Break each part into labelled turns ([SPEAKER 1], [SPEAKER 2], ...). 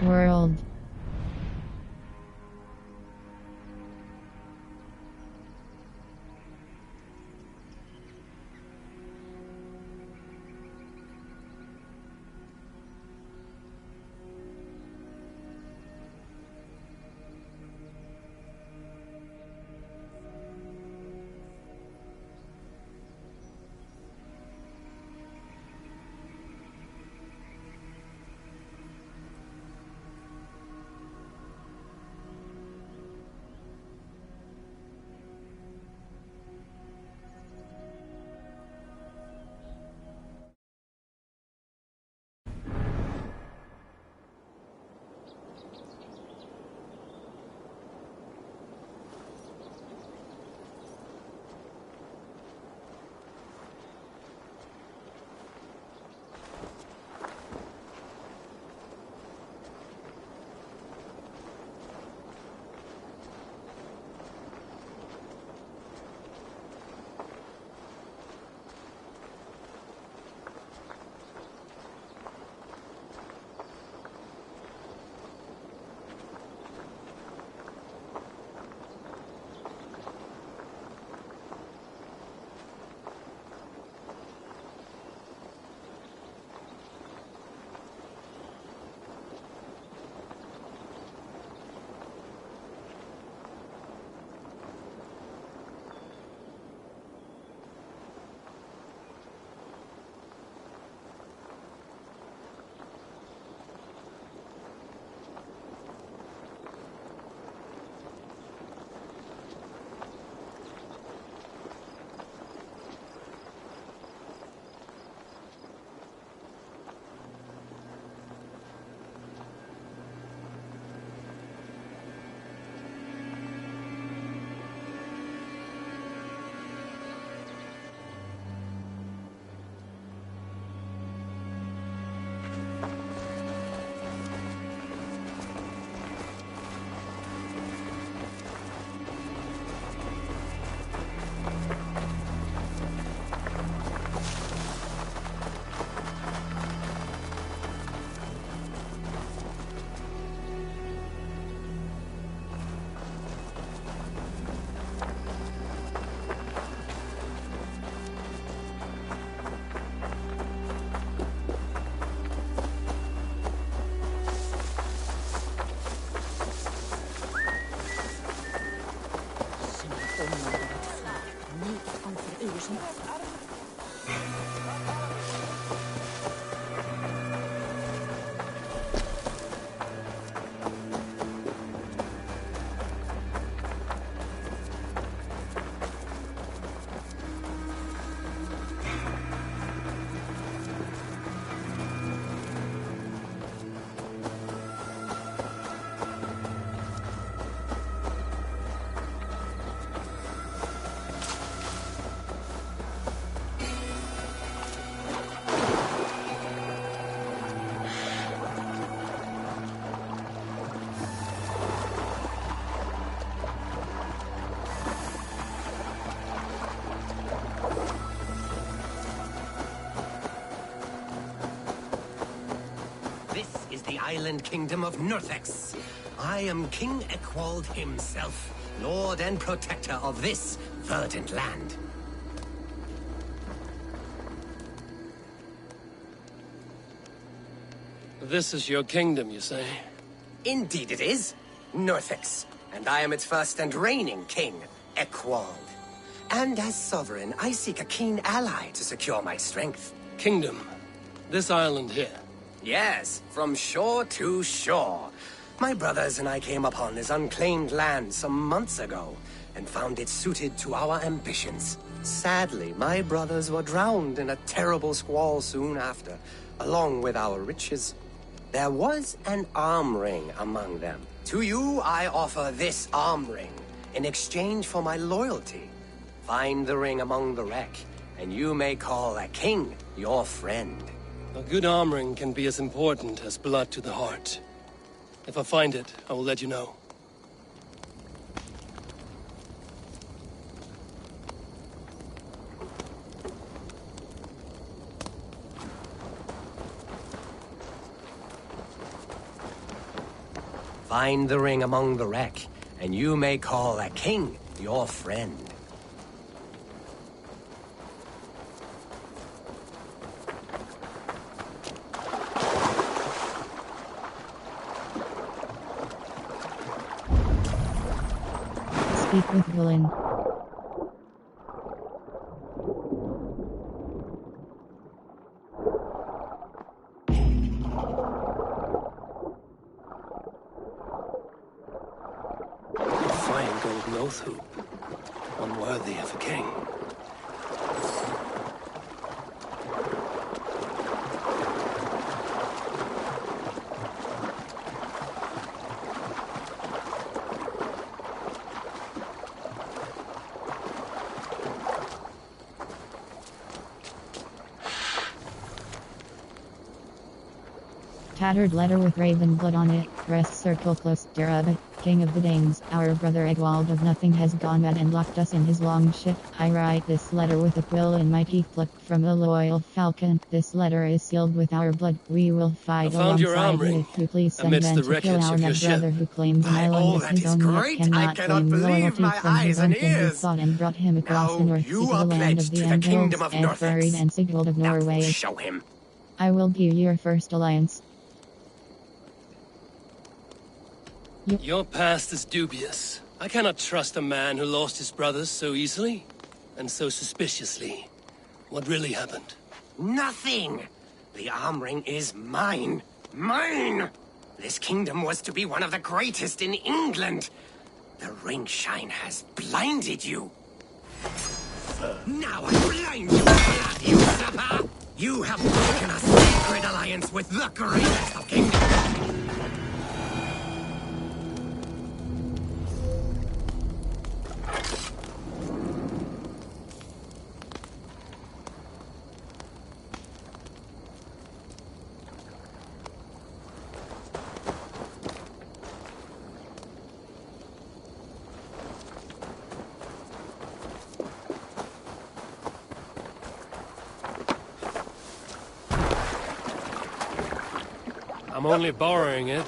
[SPEAKER 1] world.
[SPEAKER 2] The island kingdom of Nurthex. I am King Ekwald himself, lord and protector of this verdant land.
[SPEAKER 3] This is your kingdom, you say?
[SPEAKER 2] Indeed it is. Nurthex. And I am its first and reigning king, Ekwald. And as sovereign, I seek a keen ally to secure my strength.
[SPEAKER 3] Kingdom. This island here.
[SPEAKER 2] Yes, from shore to shore. My brothers and I came upon this unclaimed land some months ago, and found it suited to our ambitions. Sadly, my brothers were drowned in a terrible squall soon after, along with our riches. There was an arm ring among them. To you, I offer this arm ring, in exchange for my loyalty. Find the ring among the wreck, and you may call a king your friend.
[SPEAKER 3] A good arm ring can be as important as blood to the heart. If I find it, I will let you know.
[SPEAKER 2] Find the ring among the wreck, and you may call a king your friend.
[SPEAKER 1] Speak with villain.
[SPEAKER 3] A fine golden oath hoop. Unworthy of a king.
[SPEAKER 1] Tattered letter with raven blood on it. Rest circle close. Dear Abbot, King of the Danes, our brother Egwald of Nothing has gone mad and locked us in his long ship. I write this letter with a quill in my teeth plucked from a loyal falcon. This letter is sealed with our blood. We will fight
[SPEAKER 3] I found your arm
[SPEAKER 1] alongside you
[SPEAKER 3] ring
[SPEAKER 1] if you please send
[SPEAKER 3] amidst
[SPEAKER 1] men
[SPEAKER 3] the
[SPEAKER 1] to kill
[SPEAKER 3] wreckage
[SPEAKER 1] our
[SPEAKER 3] of your
[SPEAKER 1] mad
[SPEAKER 3] ship.
[SPEAKER 1] brother who claims an
[SPEAKER 2] By
[SPEAKER 1] island
[SPEAKER 2] all
[SPEAKER 1] as
[SPEAKER 2] that
[SPEAKER 1] his
[SPEAKER 2] is
[SPEAKER 1] own yet
[SPEAKER 2] great, I
[SPEAKER 1] cannot
[SPEAKER 2] cannot
[SPEAKER 1] claim
[SPEAKER 2] believe
[SPEAKER 1] loyalty
[SPEAKER 2] my
[SPEAKER 1] from his
[SPEAKER 2] eyes and
[SPEAKER 1] own king who
[SPEAKER 2] ears.
[SPEAKER 1] fought and brought him across the
[SPEAKER 2] Now
[SPEAKER 1] North Sea
[SPEAKER 2] you
[SPEAKER 1] to
[SPEAKER 2] are
[SPEAKER 1] the land of
[SPEAKER 2] pledged
[SPEAKER 1] the
[SPEAKER 2] to the kingdom
[SPEAKER 1] Andals,
[SPEAKER 2] of
[SPEAKER 1] and buried
[SPEAKER 2] Northex.
[SPEAKER 1] and Sigvald of
[SPEAKER 2] Now
[SPEAKER 1] Norway.
[SPEAKER 2] show him.
[SPEAKER 1] I will be your first alliance.
[SPEAKER 3] Your past is dubious. I cannot trust a man who lost his brothers so easily and so suspiciously. What really happened?
[SPEAKER 2] Nothing! The arm ring is mine. Mine! This kingdom was to be one of the greatest in England. The ring shine has blinded you. Now I blind you, blood usurper! You have broken a sacred alliance with the greatest of kingdoms.
[SPEAKER 3] I'm only borrowing it.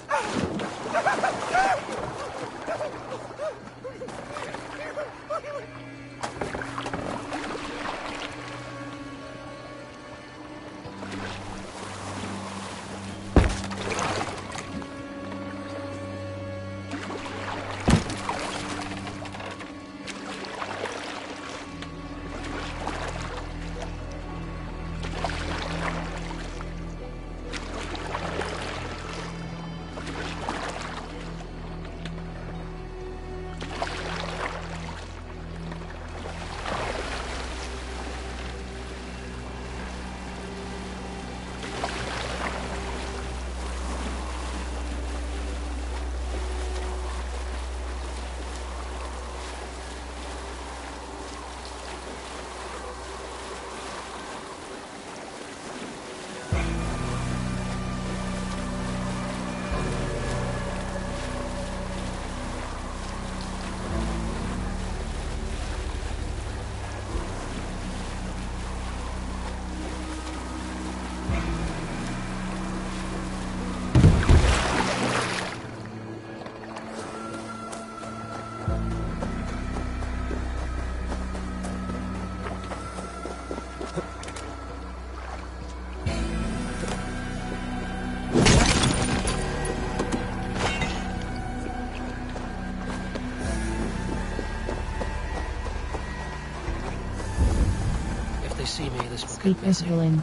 [SPEAKER 3] See me, this will
[SPEAKER 1] Speak
[SPEAKER 3] get
[SPEAKER 1] with
[SPEAKER 3] messy.
[SPEAKER 1] villain.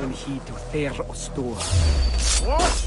[SPEAKER 4] Yn hyd o ther o stwr.
[SPEAKER 2] What?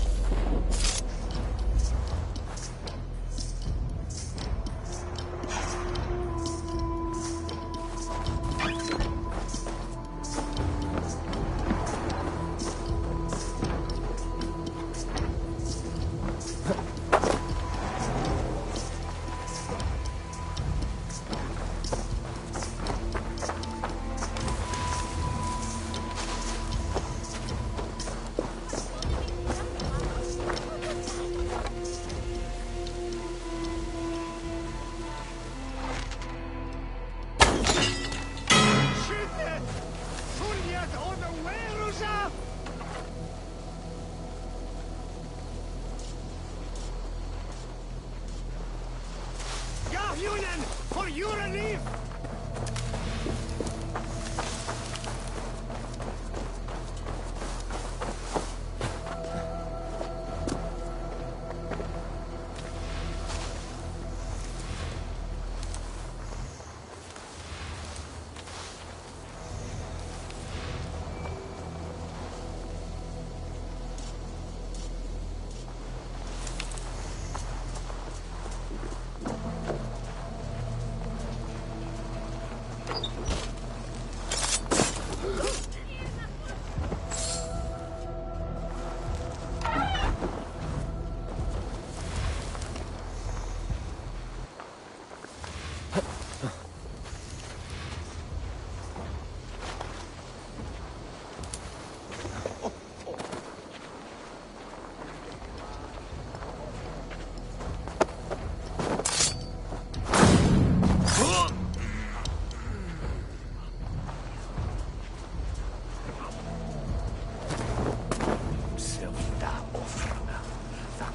[SPEAKER 4] For your relief!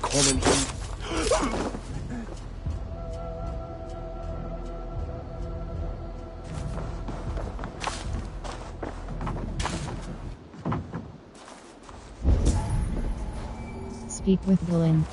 [SPEAKER 4] Kommen hin.
[SPEAKER 1] Speak with villain.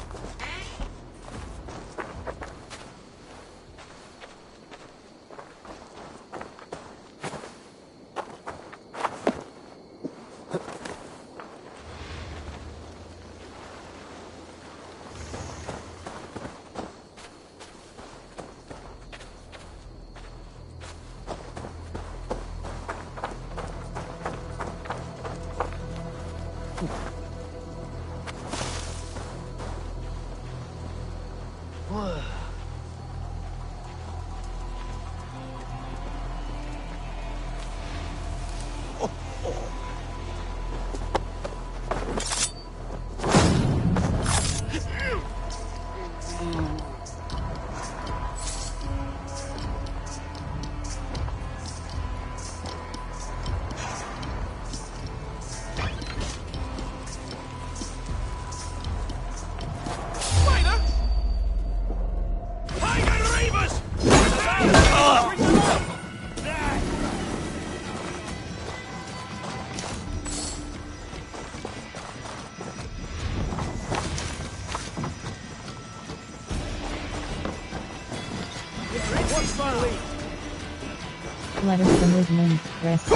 [SPEAKER 1] Letter from Wisman, rest.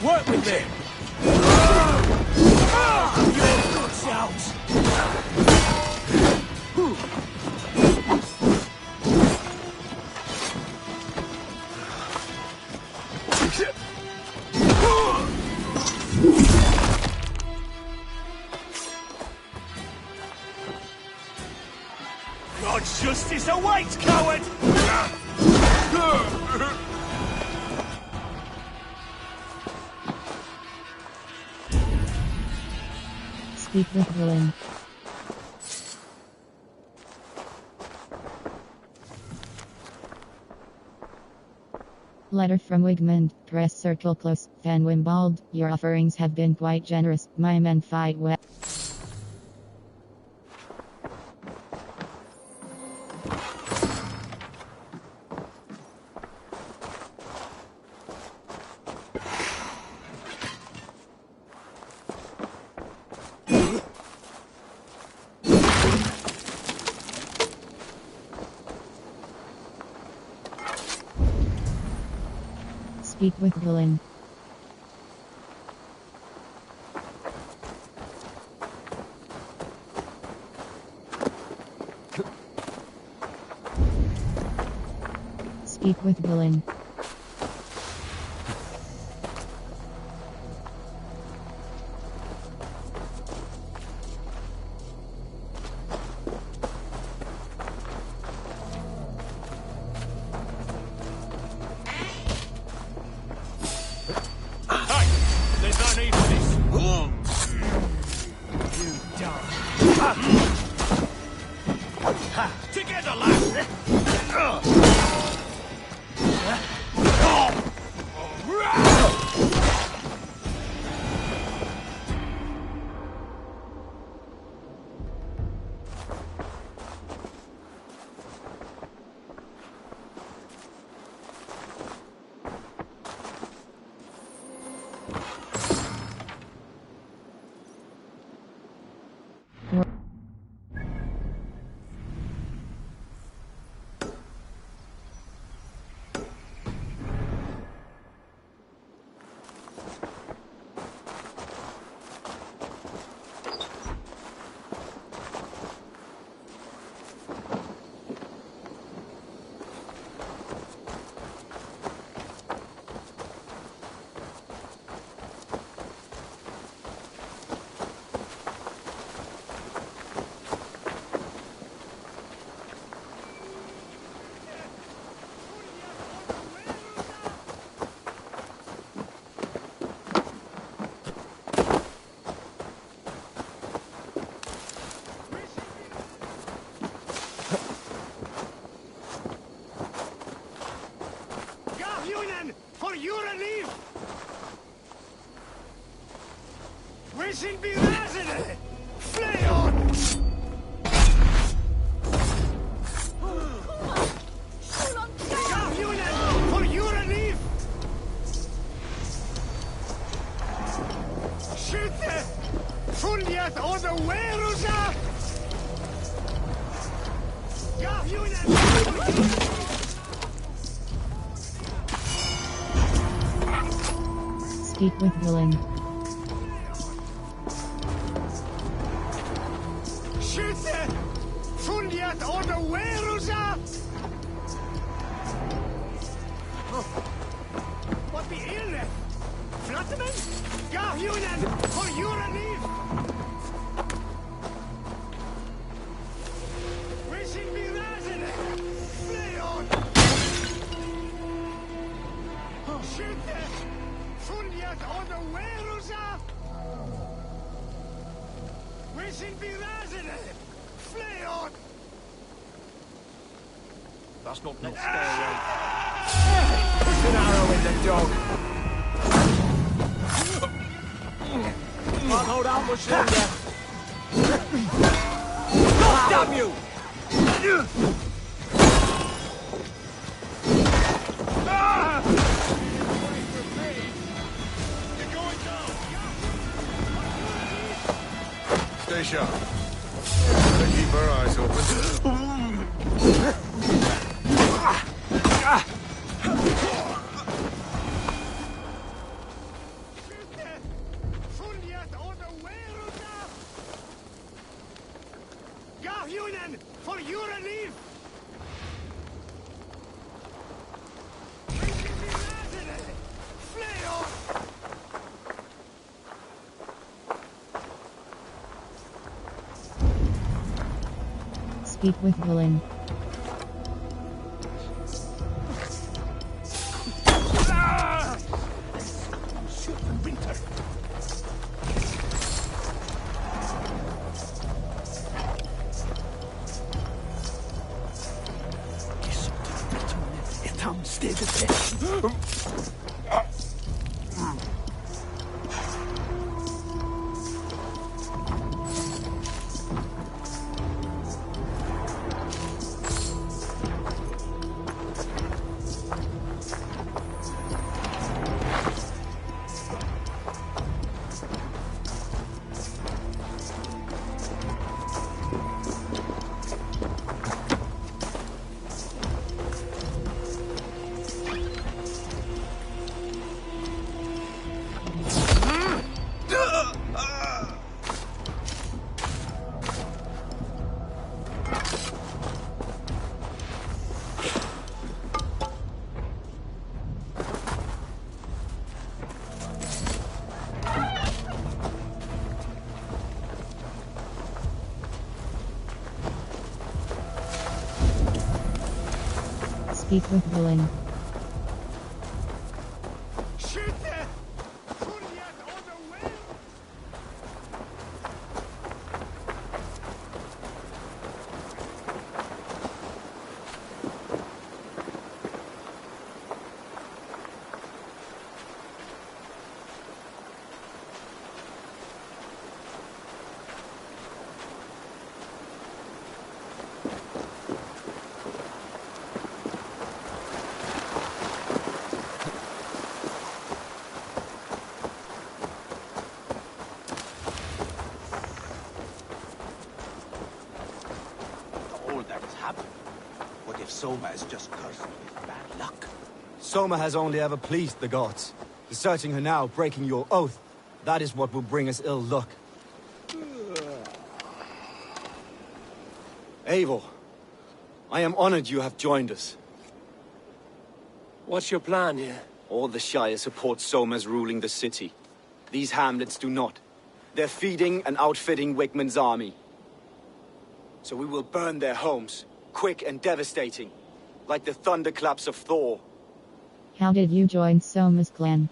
[SPEAKER 4] Work with me! Out! God's justice awaits, coward!
[SPEAKER 1] Speak with villain. Letter from Wigmund, press circle close, Van Wimbald, your offerings have been quite generous, my men fight well. Speak with villain. Speak with villain.
[SPEAKER 4] There's no need for this. You die.
[SPEAKER 2] Wishing be resident! Flay on! For your relief! Skytte! Fundiet och the Werusa!
[SPEAKER 1] Speak with villain.
[SPEAKER 2] Skytte! Fundiet och the Werusa! What be ill? Flatterman? Gavjunen! For your relief! Wishing be resident! Flay on! Skytte! Fundiet och the Werusa! Wishing be resident! Flay on!
[SPEAKER 4] That's not no stay away. Put an arrow in the dog. Can't hold out much longer. God damn you!
[SPEAKER 5] Stay sharp. Gotta keep our eyes open.
[SPEAKER 2] For your relief! Flay on!
[SPEAKER 1] Speak with villain. Speak with villain.
[SPEAKER 6] Soma is just cursed with bad luck.
[SPEAKER 7] Soma has only ever pleased the gods. Deserting her now, breaking your oath, that is what will bring us ill luck. Eivor, I am honored you have joined us.
[SPEAKER 3] What's your plan here?
[SPEAKER 7] All the Shire support Soma's ruling the city. These hamlets do not. They're feeding and outfitting Wigmund's army. So we will burn their homes, quick and devastating, like the thunderclaps of Thor.
[SPEAKER 1] How did you join Soma's clan?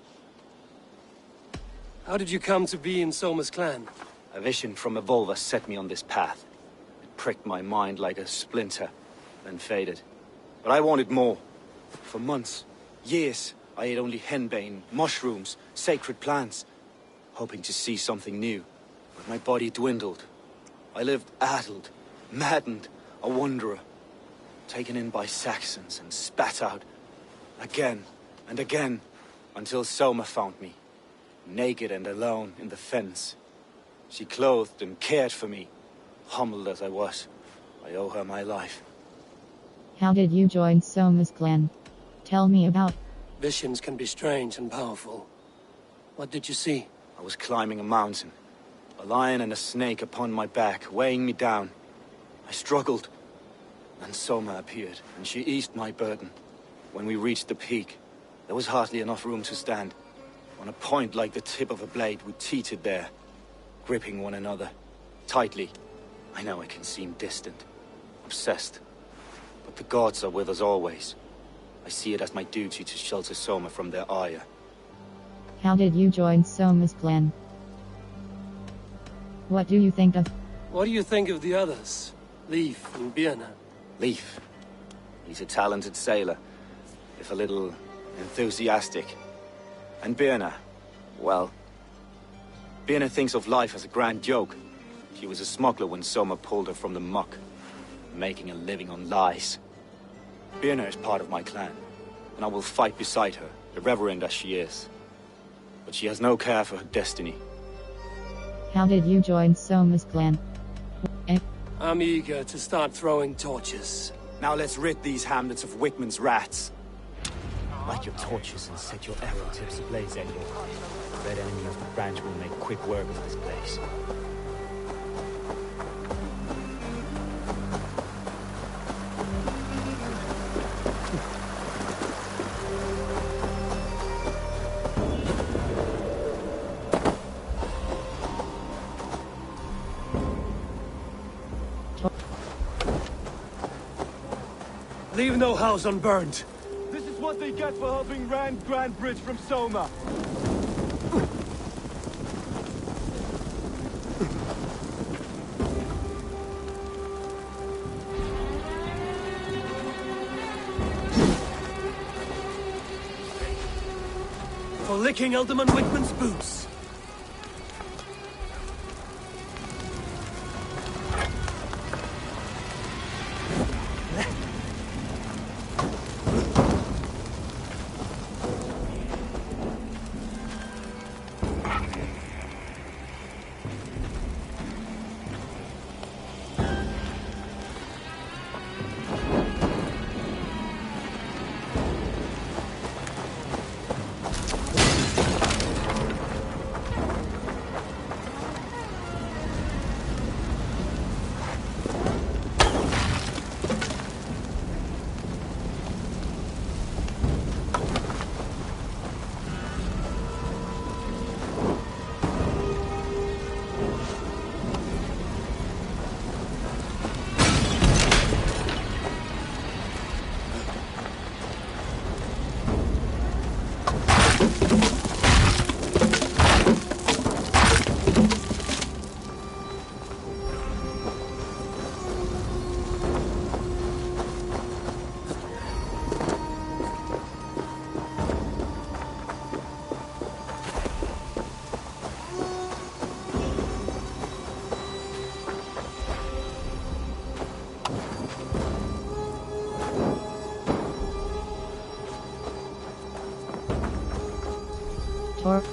[SPEAKER 3] How did you come to be in Soma's clan?
[SPEAKER 7] A vision from Evolva set me on this path. It pricked my mind like a splinter, then faded. But I wanted more. For months, years, I ate only henbane, mushrooms, sacred plants. hoping to see something new. But my body dwindled. I lived addled, maddened, a wanderer, taken in by Saxons and spat out again and again, until Soma found me, naked and alone in the fens. She clothed and cared for me, humbled as I was. I owe her my life.
[SPEAKER 1] How did you join Soma's clan? Tell me about.
[SPEAKER 3] Visions can be strange and powerful. What did you see?
[SPEAKER 7] I was climbing a mountain, a lion and a snake upon my back, weighing me down. I struggled. Then Soma appeared, and she eased my burden. When we reached the peak, there was hardly enough room to stand. On a point like the tip of a blade, we teetered there, gripping one another, tightly. I know I can seem distant, obsessed, but the gods are with us always. I see it as my duty to shelter Soma from their ire.
[SPEAKER 1] How did you join Soma's clan? What do you think of?
[SPEAKER 3] What do you think of the others? Leif and Birna?
[SPEAKER 7] Leif. He's a talented sailor, if a little enthusiastic. And Birna, well, Birna thinks of life as a grand joke. She was a smuggler when Soma pulled her from the muck, making a living on lies. Birna is part of my clan, and I will fight beside her, irreverent as she is. But she has no care for her destiny.
[SPEAKER 1] How did you join Soma's clan?
[SPEAKER 3] I'm eager to start throwing torches.
[SPEAKER 7] Now let's rid these hamlets of Wickman's rats. Light your torches and set your arrow tips ablaze, Endor. The red enemy of the branch will make quick work of this place.
[SPEAKER 3] Leave no house unburned.
[SPEAKER 4] This is what they get for helping Rand Grand Bridge from Soma.
[SPEAKER 3] For licking Alderman Wickman's boots.
[SPEAKER 1] Tor.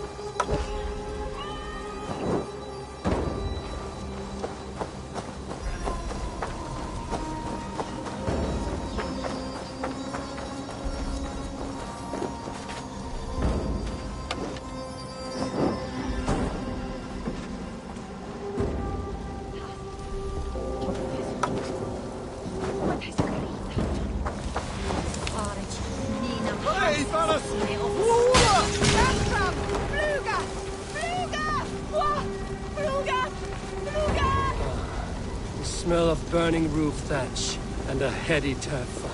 [SPEAKER 3] The smell of burning roof thatch and a heady turf fire.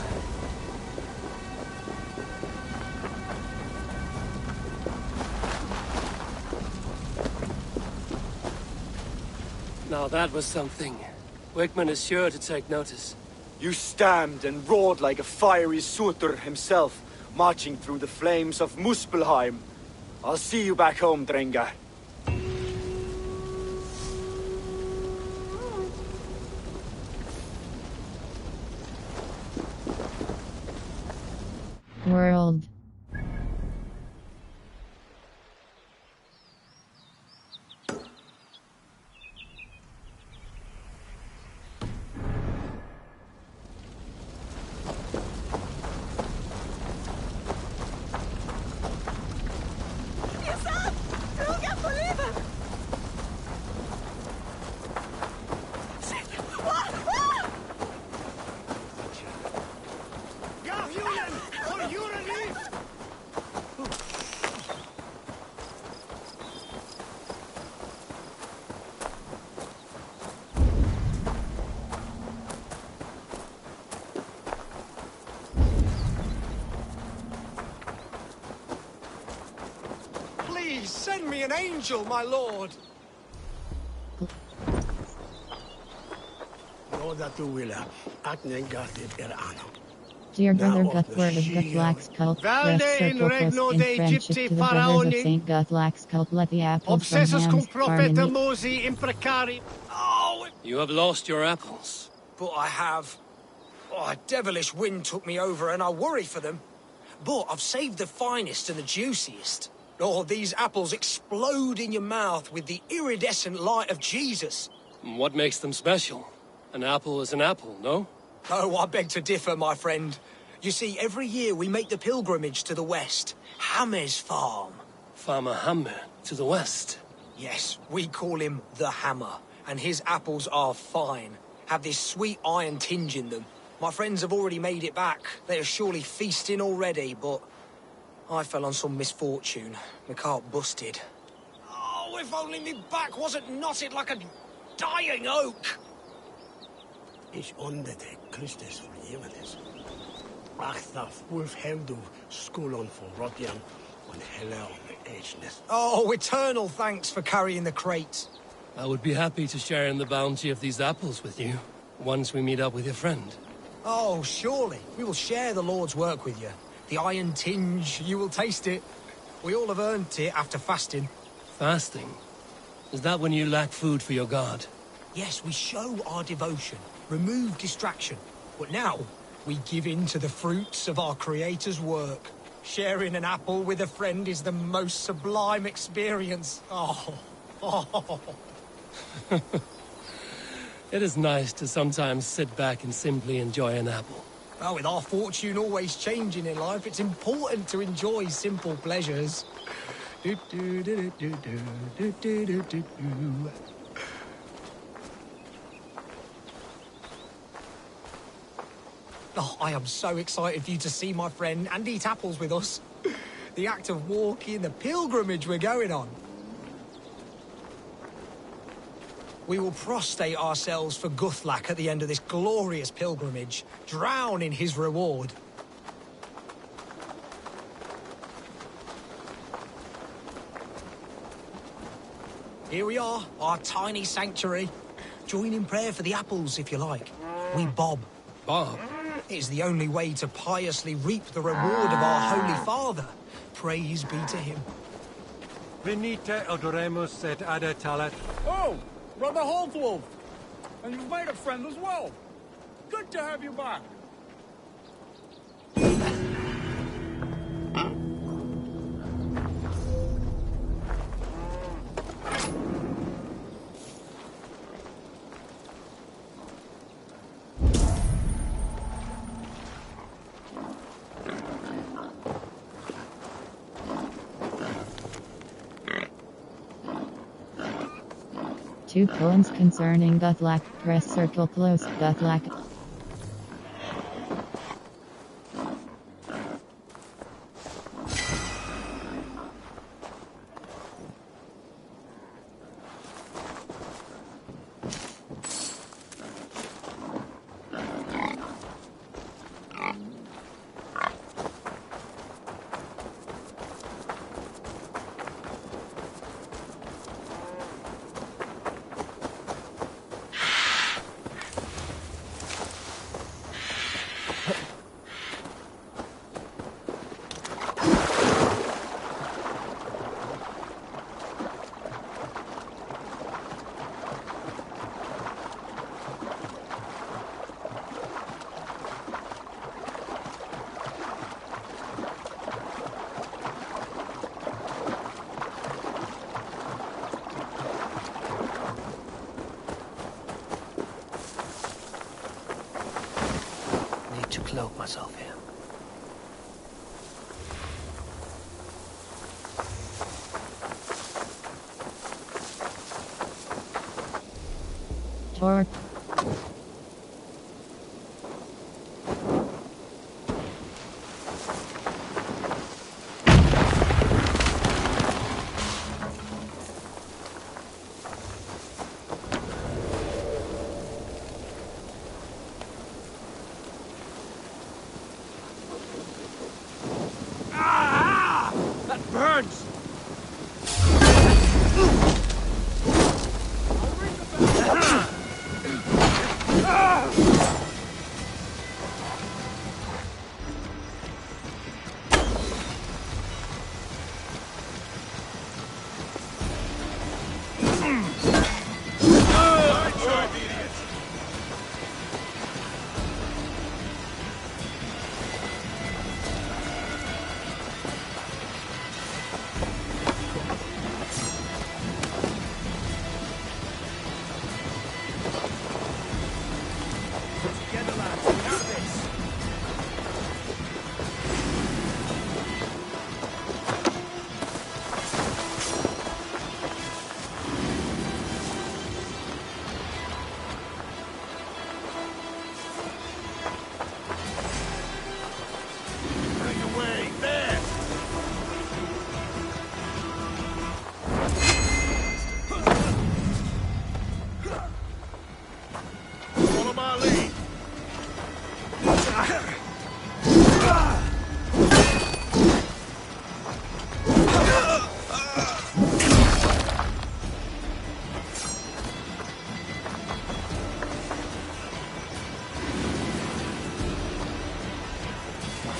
[SPEAKER 3] Now that was something. Wickman is sure to take notice.
[SPEAKER 7] You stamped and roared like a fiery Surtur himself, marching through the flames of Muspelheim. I'll see you back home, Drengar.
[SPEAKER 1] world.
[SPEAKER 8] Please send me an angel, my lord.
[SPEAKER 1] Dear brother Guthward of Guthlax's cult, rest circle close in friendship to the brothers of Saint Guthlax's cult. Let the apples from Ham's harmony.
[SPEAKER 8] Oh,
[SPEAKER 3] You have lost your apples.
[SPEAKER 8] but I have. Oh, a devilish wind took me over and I worry for them. But I've saved the finest and the juiciest. Oh, these apples explode in your mouth with the iridescent light of Jesus.
[SPEAKER 3] What makes them special? An apple is an apple, no?
[SPEAKER 8] Oh, I beg to differ, my friend. You see, every year we make the pilgrimage to the west. Hammer's farm.
[SPEAKER 3] Farmer Hammer, to the west.
[SPEAKER 8] Yes, we call him the Hammer. And his apples are fine. Have this sweet iron tinge in them. My friends have already made it back. They are surely feasting already, but I fell on some misfortune. My cart busted. Oh, if only me back wasn't knotted like a dying oak.
[SPEAKER 9] Ich ondete Christus vergevenis. Wachtaf wolf hemdu skulon for Rodian on helle on ageness.
[SPEAKER 8] Oh, eternal thanks for carrying the crate.
[SPEAKER 3] I would be happy to share in the bounty of these apples with you, once we meet up with your friend.
[SPEAKER 8] Oh, surely. We will share the Lord's work with you. The iron tinge, you will taste it. We all have earned it after fasting.
[SPEAKER 3] Fasting? Is that when you lack food for your god?
[SPEAKER 8] Yes, we show our devotion, remove distraction. But now, we give in to the fruits of our Creator's work. Sharing an apple with a friend is the most sublime experience. Oh.
[SPEAKER 3] It is nice to sometimes sit back and simply enjoy an apple.
[SPEAKER 8] Well, with our fortune always changing in life, it's important to enjoy simple pleasures. Oh, I am so excited for you to see my friend and eat apples with us. The act of walking, the pilgrimage we're going on. We will prostrate ourselves for Guthlac at the end of this glorious pilgrimage, drown in his reward. Here we are, our tiny sanctuary. Join in prayer for the apples, if you like. We bob.
[SPEAKER 3] Bob?
[SPEAKER 8] It is the only way to piously reap the reward of our Holy Father. Praise be to him.
[SPEAKER 10] Venite adoremus et ada talet.
[SPEAKER 4] Oh, Brother Holtwolf! And you've made a friend as well. Good to have you back.
[SPEAKER 1] Two poems concerning Guthlac. Press circle close. Guthlac.
[SPEAKER 8] cloak myself here.
[SPEAKER 1] Tor.
[SPEAKER 4] That burns!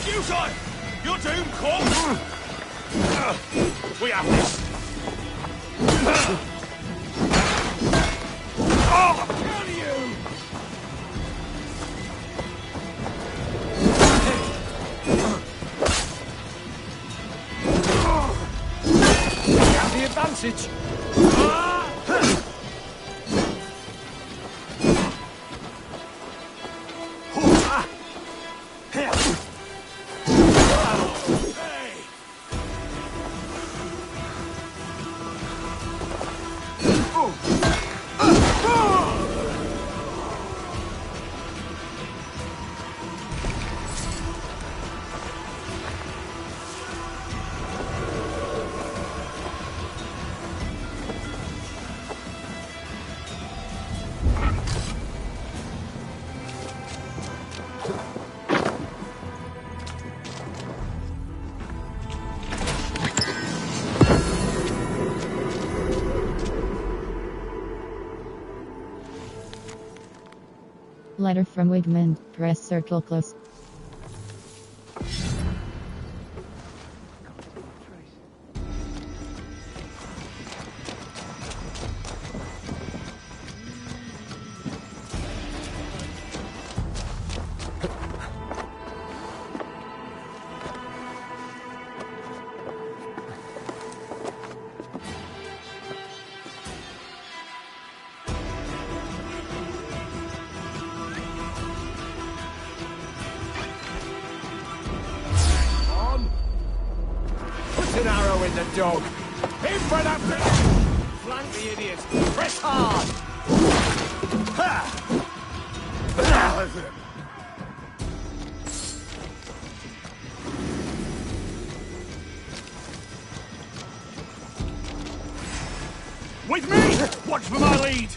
[SPEAKER 11] Futile! You're doomed, corpse! We have this! Oh! How do you?
[SPEAKER 4] We have the advantage!
[SPEAKER 1] Letter from Wigmund. Press circle close.
[SPEAKER 4] An arrow in the dog. In for that bit! Flank the idiots. Press hard! Ha!
[SPEAKER 11] With me! Watch for my lead!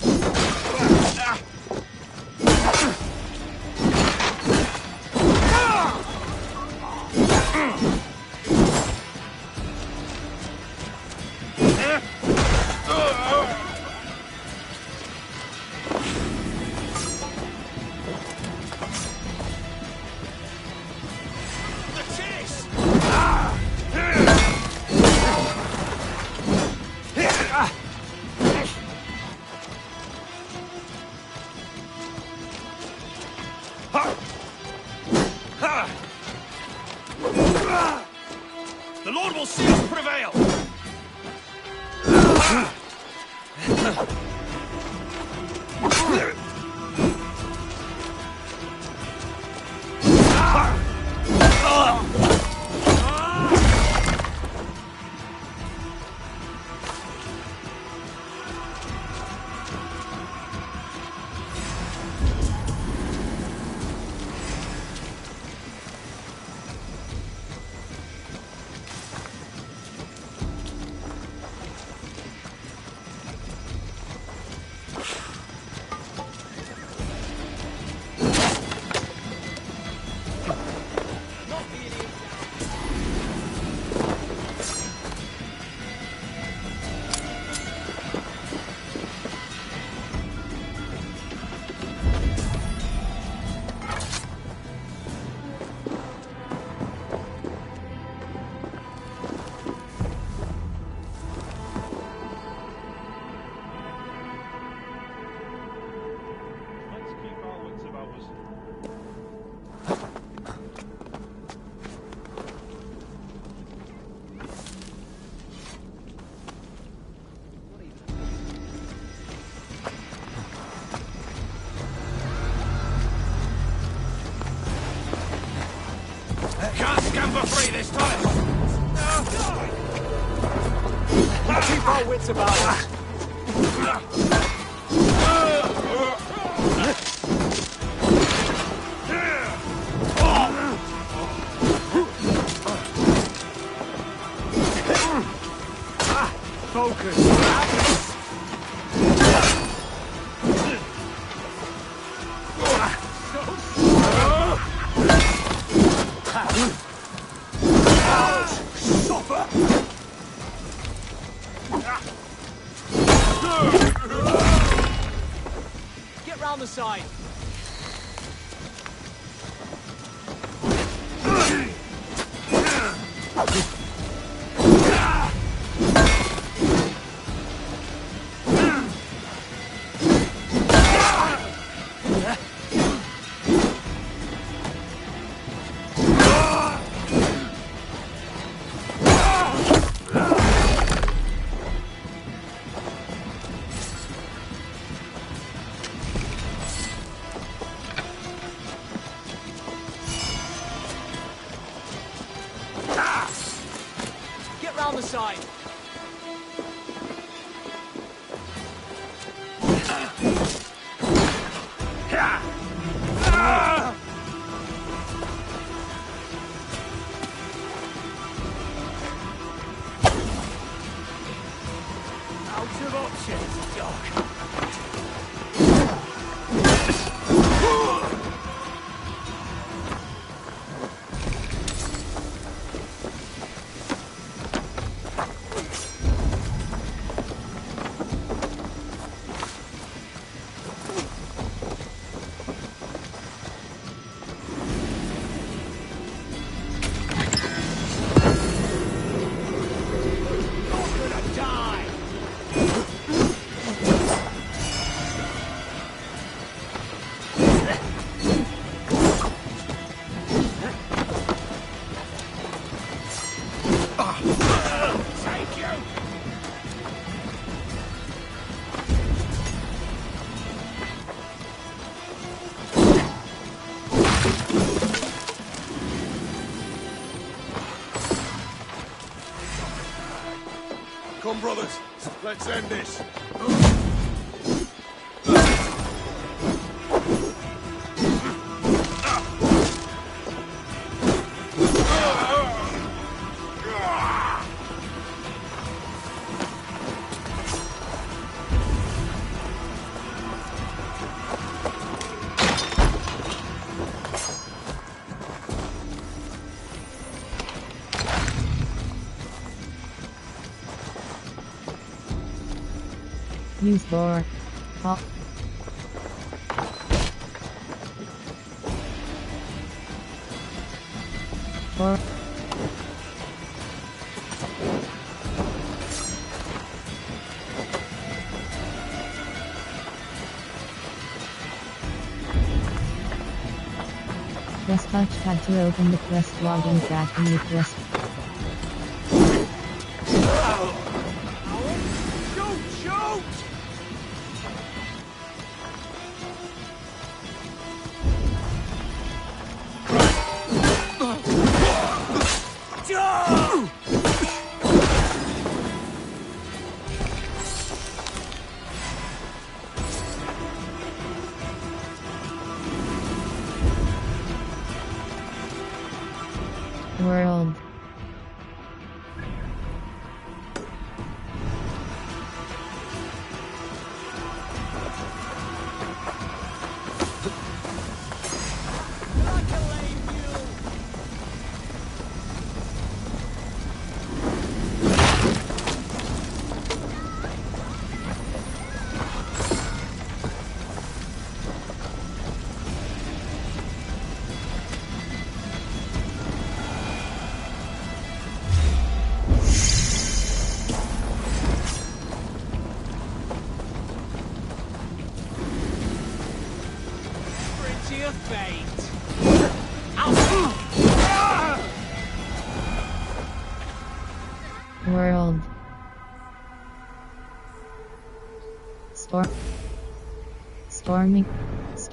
[SPEAKER 11] The Lord will see us prevail!
[SPEAKER 4] our wits about us. Focus. Get round the side. Get round the side. Out of options, dog.
[SPEAKER 5] Come, brothers. Let's end this.
[SPEAKER 1] Use door. Hop. Door. Press touchpad to open the quest log and track the new quest. World.
[SPEAKER 4] To your fate.
[SPEAKER 1] World. Storming.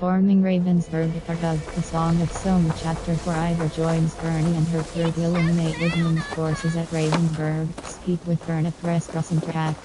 [SPEAKER 1] Storming Ravensburg, part of the Song of Soma Chapter 4. Ivor joins Bernie and her crew to eliminate Wigmund's forces at Ravensburg. Speak with Bernie, press crossing track.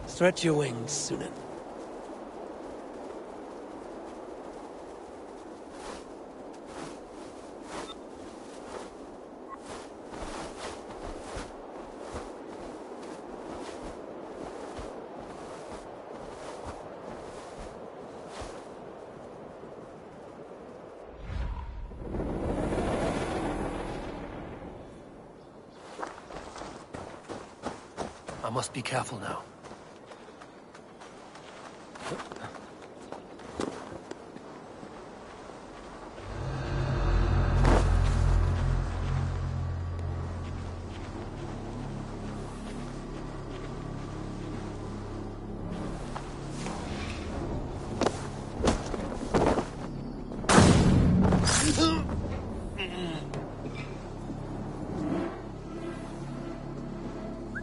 [SPEAKER 3] Stretch your wings, Sunan. I must be careful now.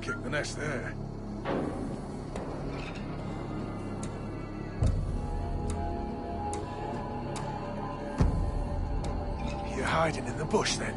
[SPEAKER 5] Kick the nest there. You're hiding in the bush then?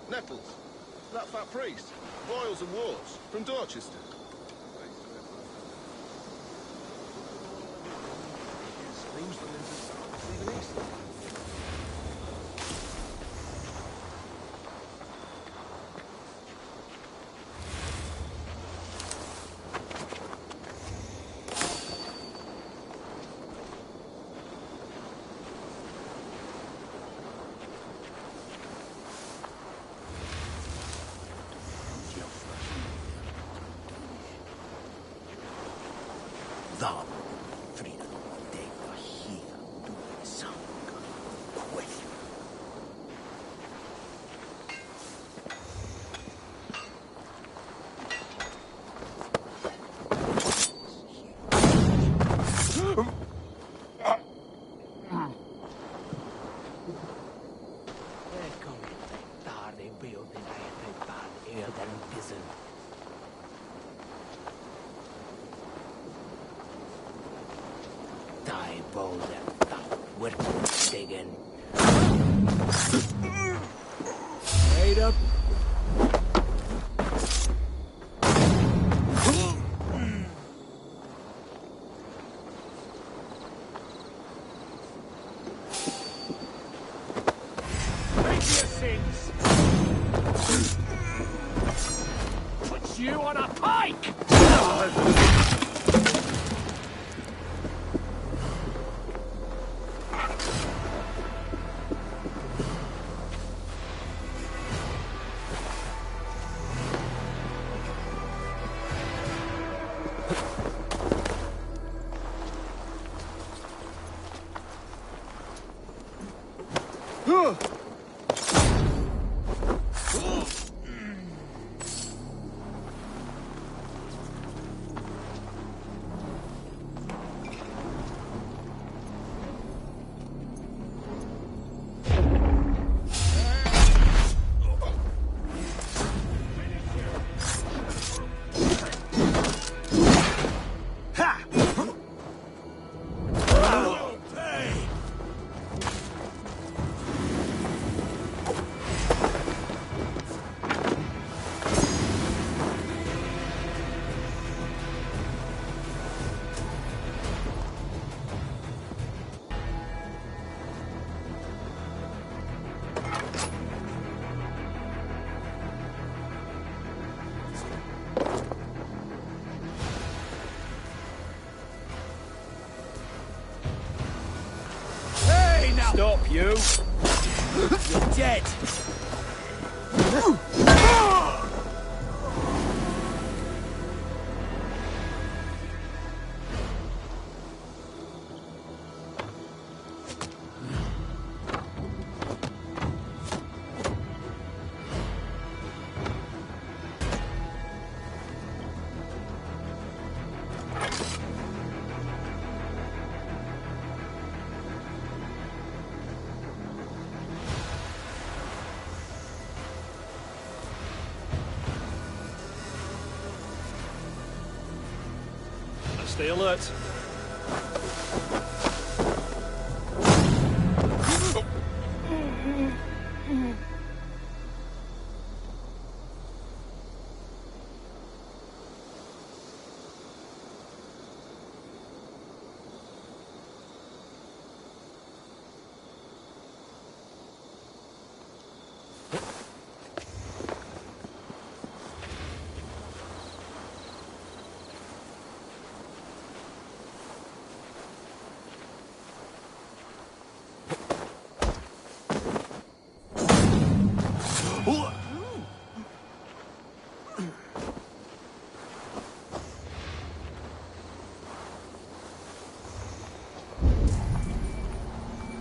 [SPEAKER 5] Nettles. That fat priest. Boils and warts. From Dorchester.
[SPEAKER 9] Thou, Frida, take a heel to the song. With
[SPEAKER 4] Wait up. Make your sins. Put you on a pike. Stop, you! You're dead!
[SPEAKER 3] Stay alert.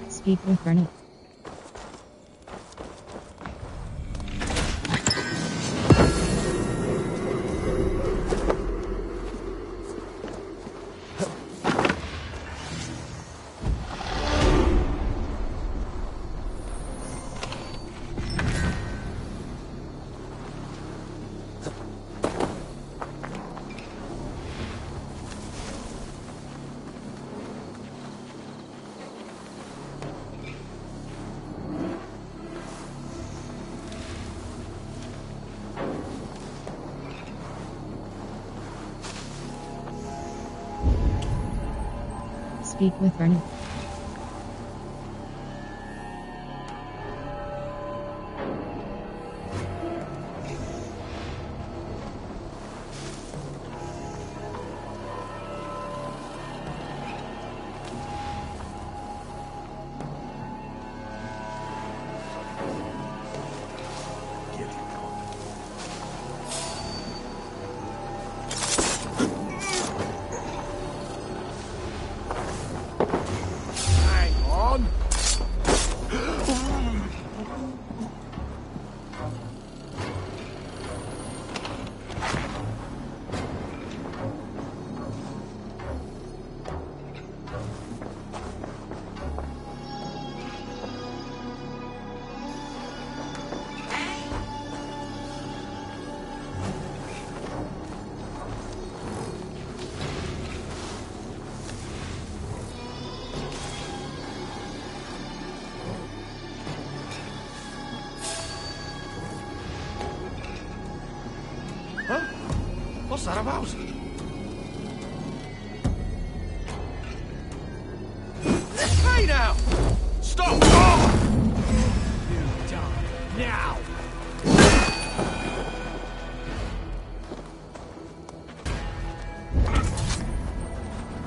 [SPEAKER 1] Speak with Bernard. Speak with Bernard.
[SPEAKER 4] What's that about? Hey now! Stop! Oh! You die now!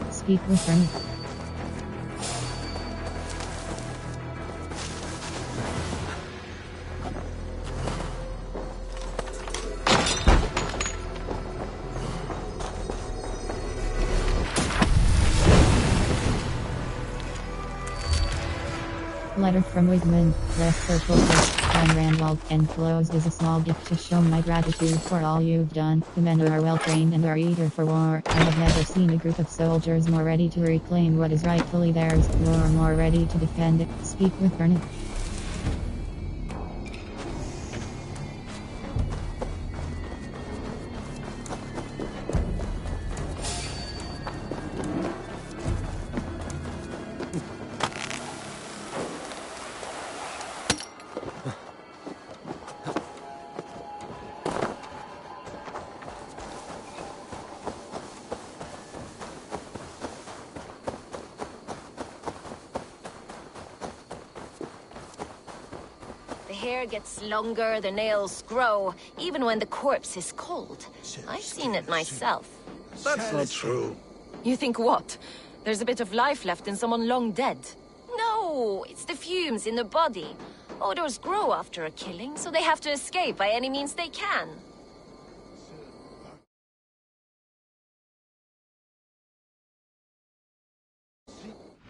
[SPEAKER 1] Speak with her. Letter from Wigman, Rest Circle, John Randwald, enclosed is a small gift to show my gratitude for all you've done. The men are well trained and are eager for war. I have never seen a group of soldiers more ready to reclaim what is rightfully theirs, nor more ready to defend it. Speak with Bernard.
[SPEAKER 12] The hair gets longer, the nails grow, even when the corpse is cold. I've seen it myself.
[SPEAKER 11] That's not true.
[SPEAKER 12] You think what? There's a bit of life left in someone long dead? No, it's the fumes in the body. Odors grow after a killing, so they have to escape by any means they can.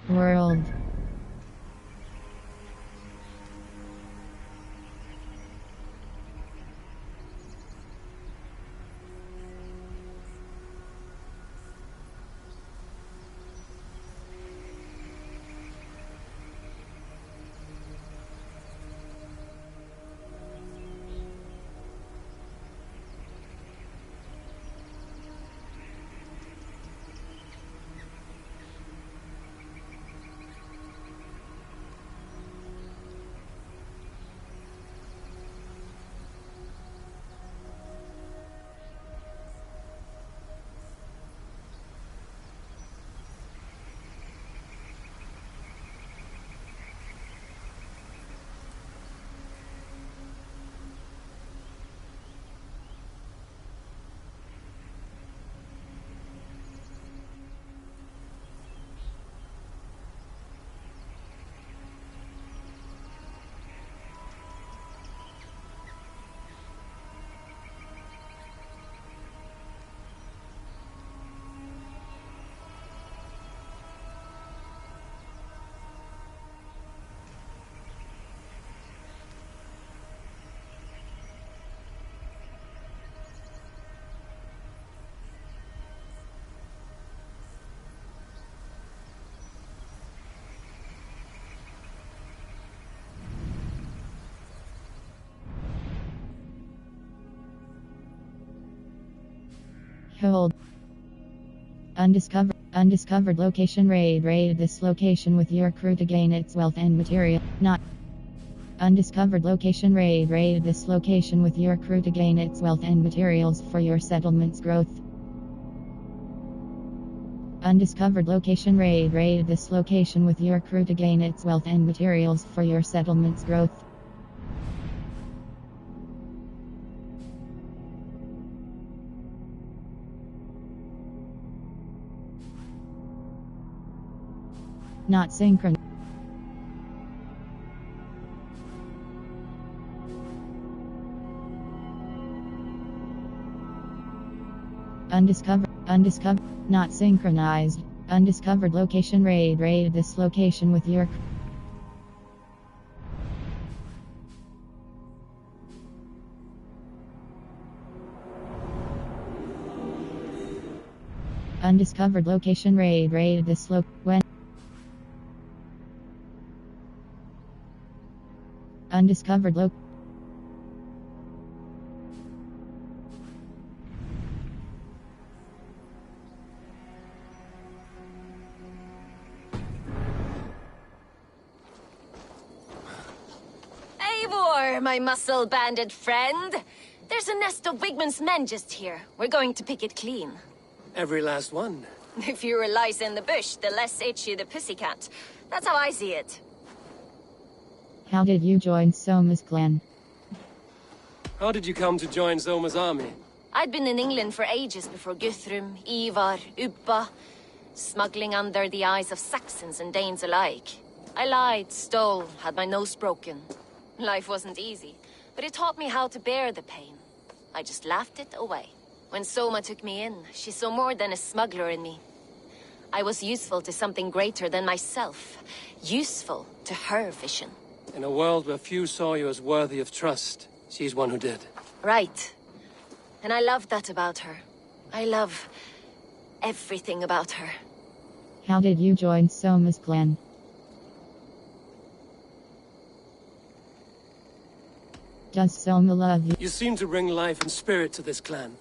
[SPEAKER 1] World. Hold. Undiscovered location raid. Raid this location with your crew to gain its wealth and material. Not. Undiscovered location raid. Raid this location with your crew to gain its wealth and materials for your settlement's growth. Undiscovered location raid. Raid this location with your crew to gain its wealth and materials for your settlement's growth. Not synchron. Undiscovered, not synchronized. Undiscovered location raid. Raid this location with your undiscovered location raid. Raid this when undiscovered
[SPEAKER 12] Eivor! there, my muscle-banded friend. There's a nest of Wigman's men just here. We're going to pick it clean.
[SPEAKER 3] Every last one.
[SPEAKER 12] The fewer lice in the bush, the less itchy the pussycat. That's how I see it.
[SPEAKER 1] How did you join Soma's clan?
[SPEAKER 3] How did you come to join Zoma's army?
[SPEAKER 12] I'd been in England for ages before Guthrum, Ivar, Ubba, smuggling under the eyes of Saxons and Danes alike. I lied, stole, had my nose broken. Life wasn't easy, but it taught me how to bear the pain. I just laughed it away. When Soma took me in, she saw more than a smuggler in me. I was useful to something greater than myself. Useful to her vision.
[SPEAKER 3] In a world where few saw you as worthy of trust, she's one who did.
[SPEAKER 12] Right. And I love that about her. I love everything about her.
[SPEAKER 1] How did you join Soma's clan? Does Soma love you?
[SPEAKER 3] You seem to bring life and spirit to this clan.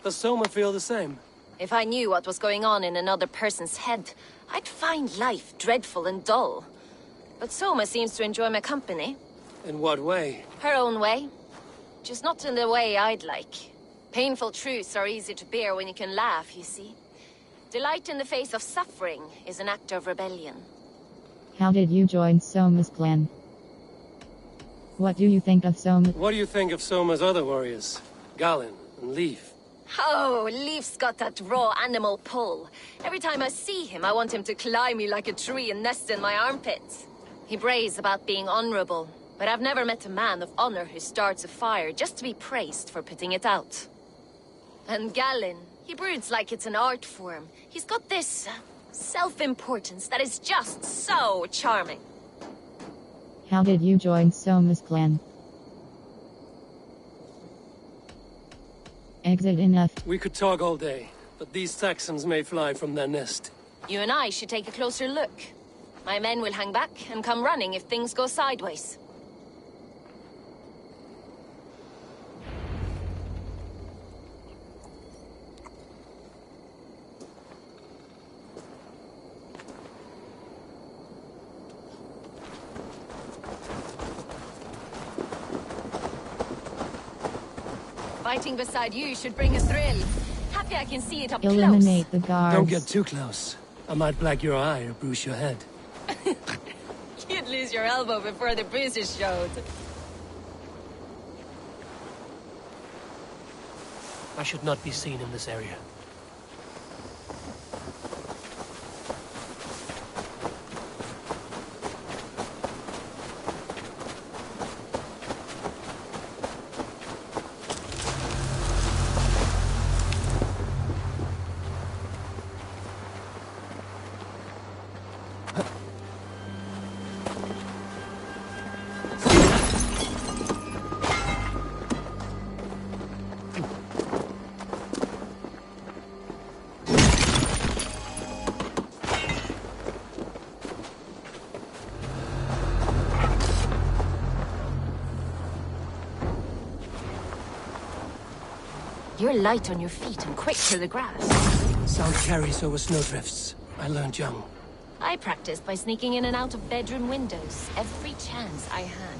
[SPEAKER 3] Does Soma feel the same?
[SPEAKER 12] If I knew what was going on in another person's head, I'd find life dreadful and dull. But Soma seems to enjoy my company.
[SPEAKER 3] In what way?
[SPEAKER 12] Her own way. Just not in the way I'd like. Painful truths are easy to bear when you can laugh, you see. Delight in the face of suffering is an act of rebellion.
[SPEAKER 1] How did you join Soma's clan? What do you think of Soma?
[SPEAKER 3] What do you think of Soma's other warriors? Galin and Leaf?
[SPEAKER 12] Oh, Leaf's got that raw animal pull. Every time I see him, I want him to climb me like a tree and nest in my armpits. He brays about being honorable, but I've never met a man of honor who starts a fire just to be praised for putting it out. And Galin, he broods like it's an art form. He's got this self-importance that is just so charming.
[SPEAKER 1] How did you join Soma's clan? Exit enough.
[SPEAKER 3] We could talk all day, but these Saxons may fly from their nest.
[SPEAKER 12] You and I should take a closer look. My men will hang back and come running if things go sideways. Fighting beside you should bring a thrill. Happy I can see it up
[SPEAKER 1] Eliminate the guards.
[SPEAKER 3] Don't get too close. I might black your eye or bruise your head.
[SPEAKER 12] You'd lose your elbow before the bruises showed.
[SPEAKER 3] I should not be seen in this area.
[SPEAKER 12] You're light on your feet and quick to the grass.
[SPEAKER 3] Sound carries over snowdrifts. I learned young.
[SPEAKER 12] I practiced by sneaking in and out of bedroom windows every chance I had.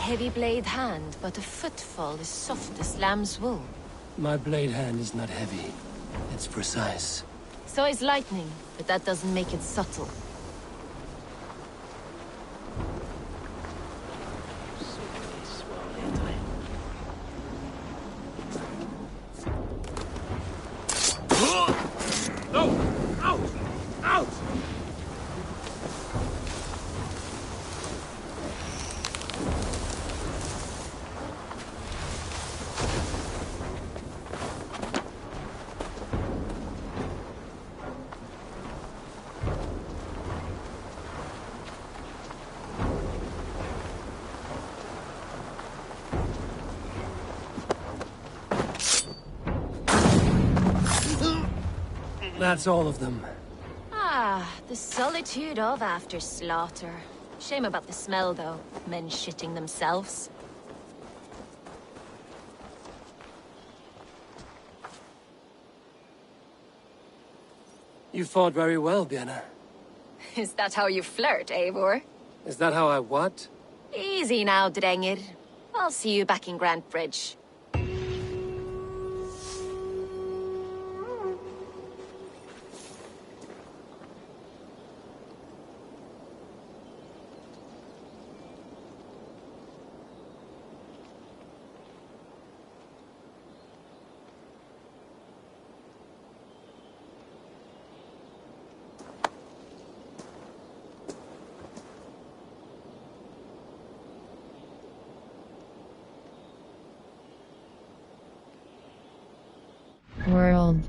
[SPEAKER 12] heavy blade hand, but a footfall as soft as lamb's wool.
[SPEAKER 3] My blade hand is not heavy. It's precise.
[SPEAKER 12] So is lightning, but that doesn't make it subtle.
[SPEAKER 3] That's all of them.
[SPEAKER 12] Ah, the solitude of after slaughter. Shame about the smell, though. Men shitting themselves.
[SPEAKER 3] You fought very well, Bianna.
[SPEAKER 12] Is that how you flirt, Eivor?
[SPEAKER 3] Is that how I what?
[SPEAKER 12] Easy now, Drengir. I'll see you back in Grant Bridge.
[SPEAKER 1] World.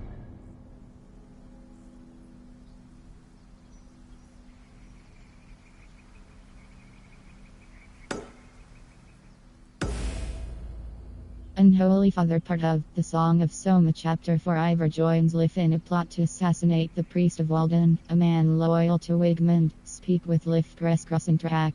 [SPEAKER 1] Unholy Father, part of the Song of Soma chapter 4. Ivor joins Lif in a plot to assassinate the priest of Walden, a man loyal to Wigmund. Speak with Lif, press crossing track.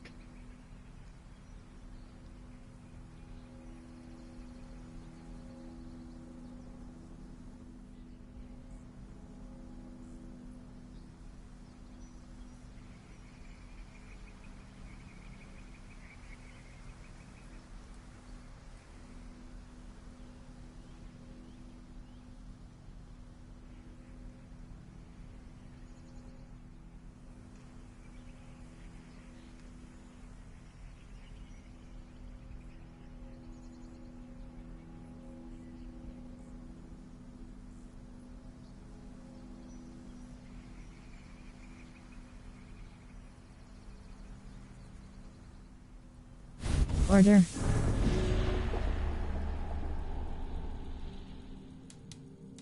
[SPEAKER 1] Order.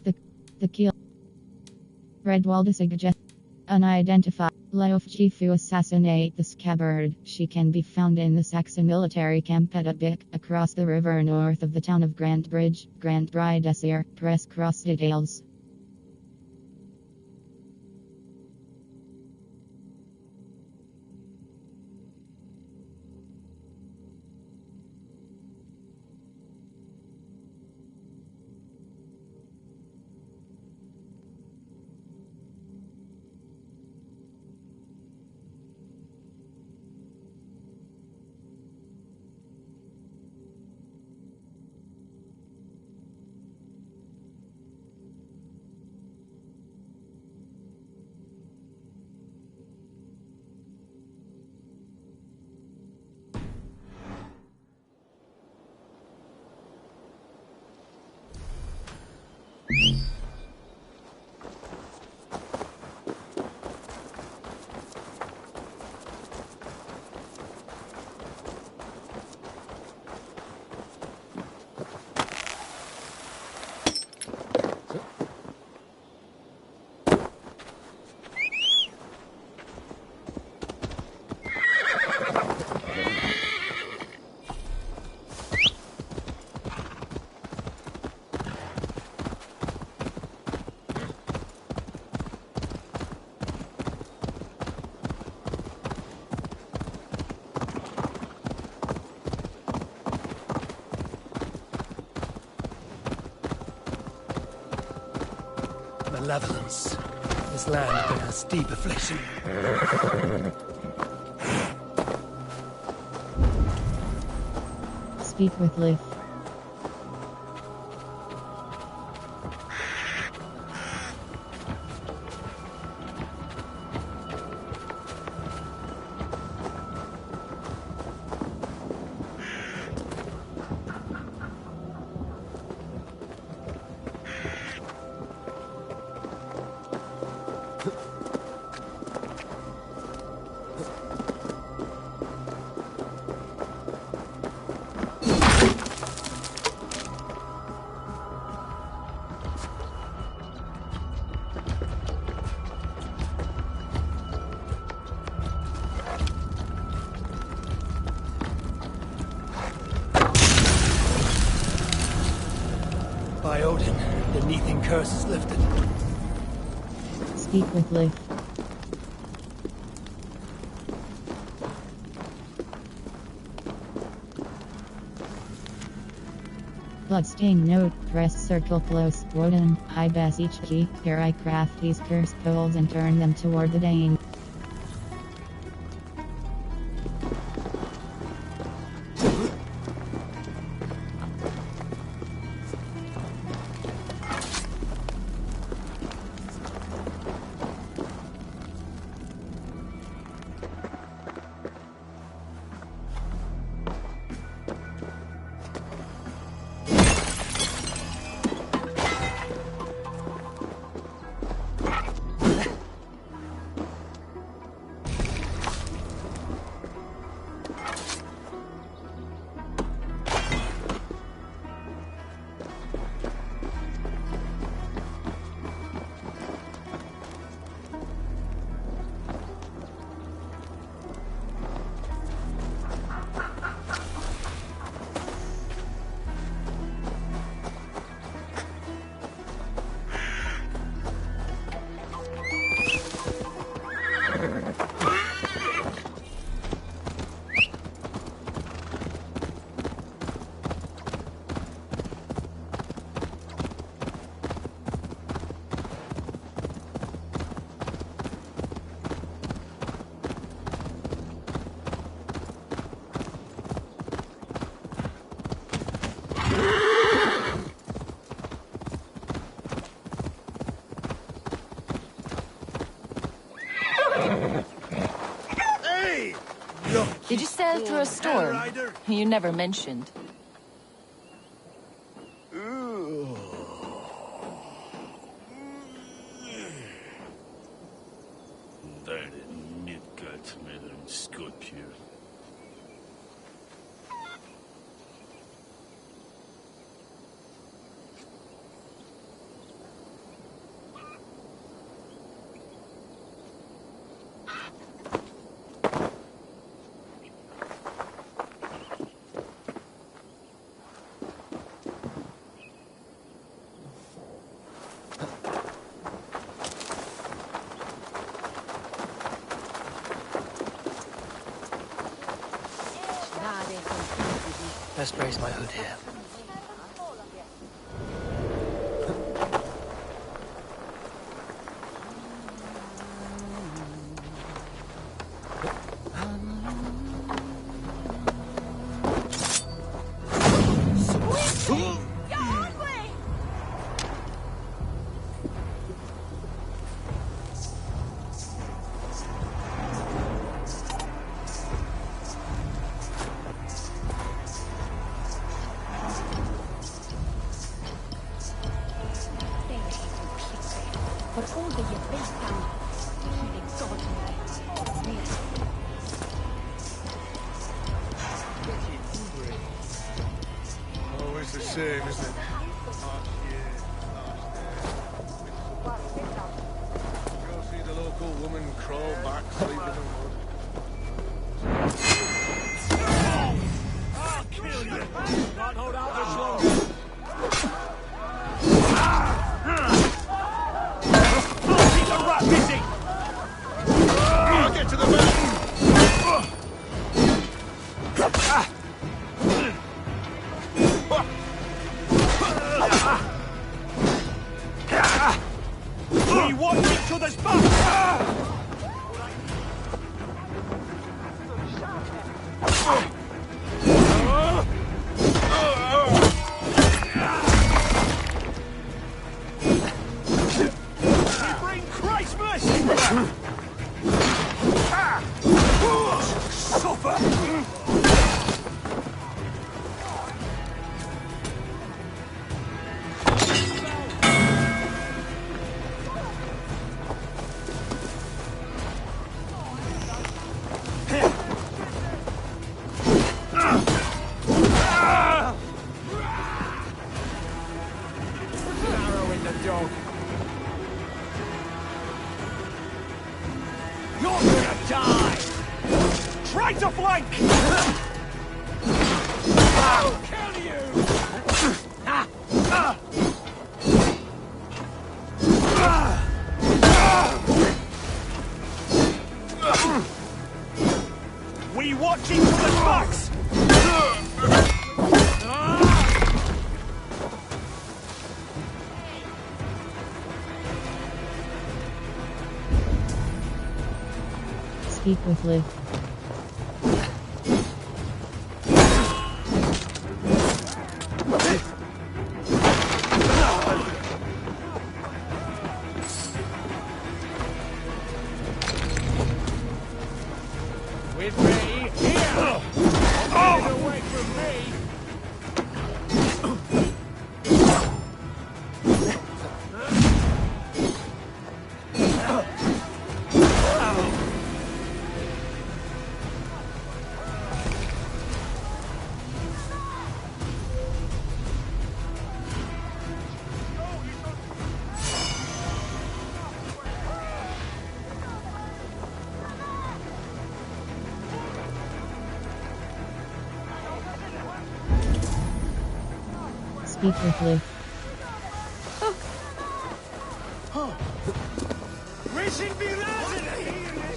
[SPEAKER 1] The kill. Redwald Sigurd. Unidentified. Leof Chifu assassinate the scabbard. She can be found in the Saxon military camp at Ubik, across the river north of the town of Grant Bridge. Grant Bride Essir. Press cross details.
[SPEAKER 3] Malevolence. This land bears deep affliction.
[SPEAKER 1] Speak with Liv.
[SPEAKER 3] By Odin, the Neething curse is lifted.
[SPEAKER 1] Speak with Liv. Bloodstain note, press circle close, Woden, I bass each key, here I craft these curse poles and turn them toward the Dane.
[SPEAKER 12] Did you sell through a storm? You never mentioned.
[SPEAKER 11] Där är nyttgat med en skorpion.
[SPEAKER 3] Best raise my hood here.
[SPEAKER 4] Always the same, isn't it? Go see the local woman crawl back, sleep in the mud.
[SPEAKER 11] I'll kill you! Not hold out much longer! Keep the rat busy!
[SPEAKER 4] I'll get to the back!
[SPEAKER 11] We watch each other's back!
[SPEAKER 4] flank! I'll kill you! We watching from the backs!
[SPEAKER 1] Speak with Liv.
[SPEAKER 4] With me, here! Get away from me!
[SPEAKER 1] Speak with Liv.
[SPEAKER 4] Wishing me razen!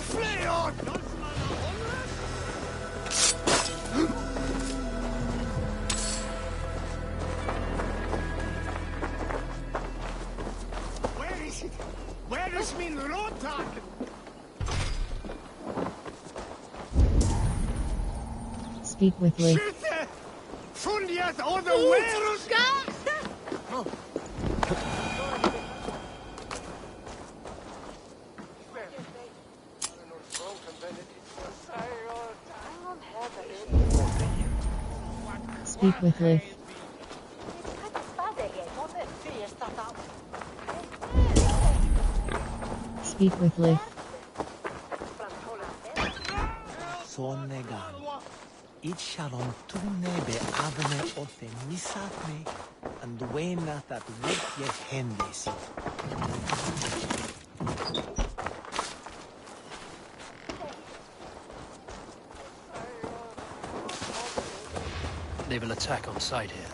[SPEAKER 4] Flee on! Where is it? Where is min råtag?
[SPEAKER 1] Speak with Liv.
[SPEAKER 4] Skytte! Funnet av the world!
[SPEAKER 1] Speak with Liv. Speak with Liv.
[SPEAKER 9] Sonegan. It shalom tunne be avne ofe misatne and wena that wet ye hendis.
[SPEAKER 3] They will attack on sight here.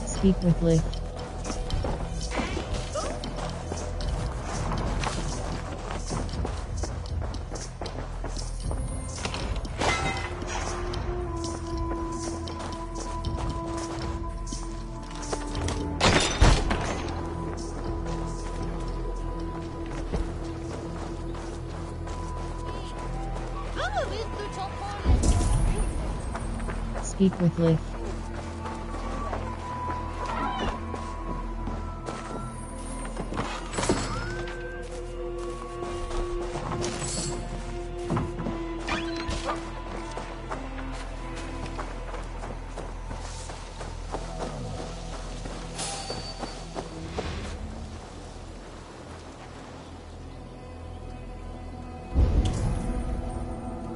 [SPEAKER 1] Speak with Liv. Speak with Liv.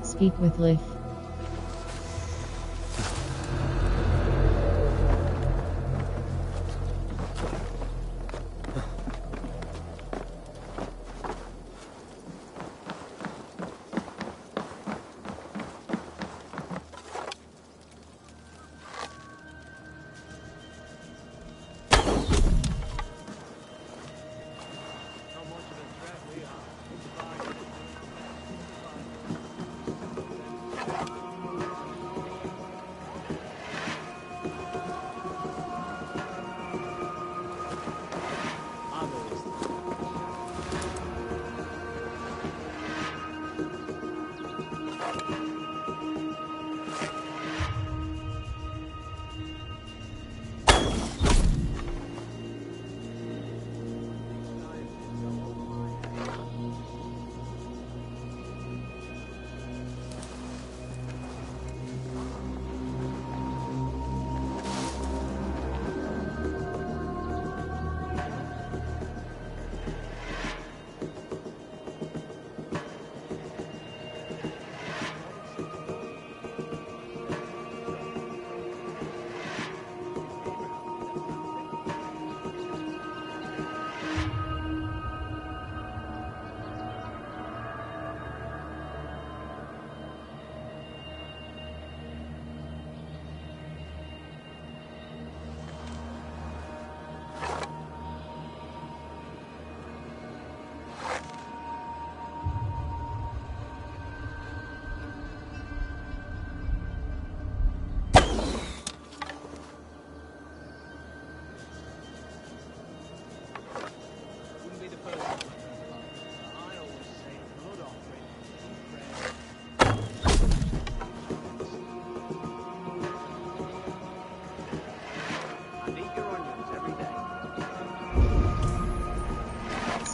[SPEAKER 1] Speak with Liv.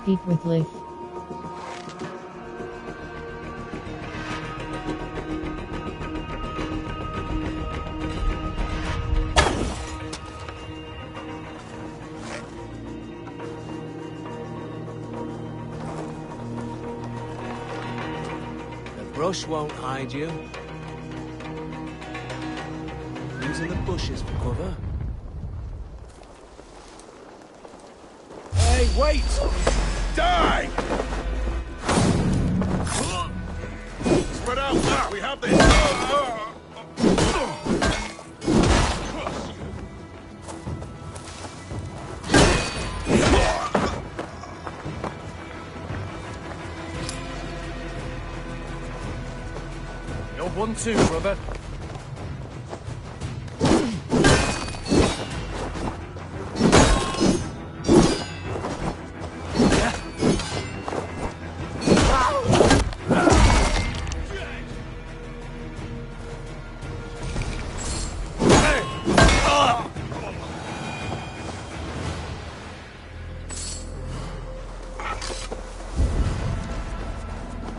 [SPEAKER 1] Speak with Leif.
[SPEAKER 9] The brush won't hide you. Using the bushes for cover.
[SPEAKER 11] Hey, wait! Die! Spread out! We have this!
[SPEAKER 4] You're one too, brother.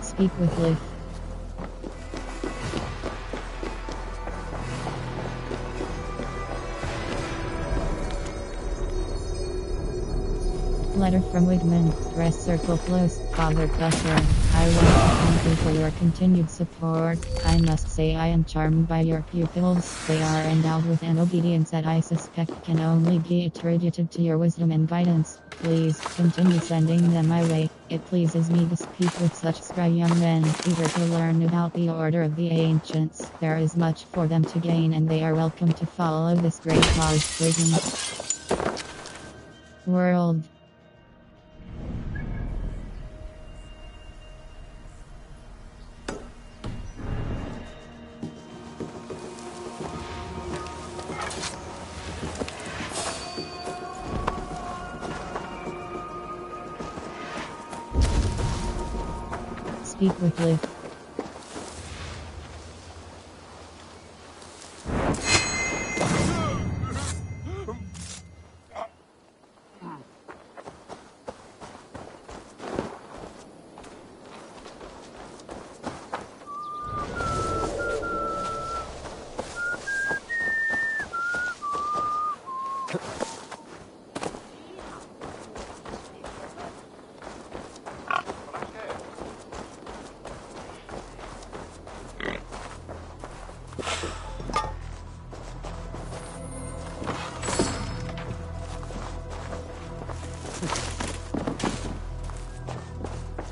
[SPEAKER 1] Speak with Leif. Letter from Wigman. Press circle close. Father Guthrum. I want to thank you for your continued support. I must say I am charmed by your pupils. They are endowed with an obedience that I suspect can only be attributed to your wisdom and guidance. Please continue sending them my way. It pleases me to speak with such spry young men, eager to learn about the order of the ancients. There is much for them to gain, and they are welcome to follow this great cause. World. Speak with Leif.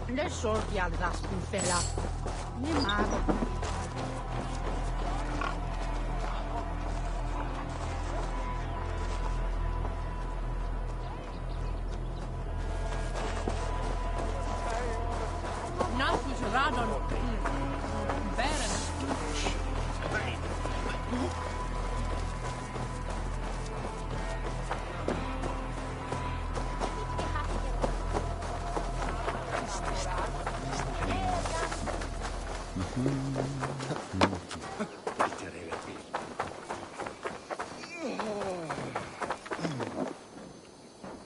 [SPEAKER 13] Le sorti al fella. Ne mago. Nasus radon. Beren.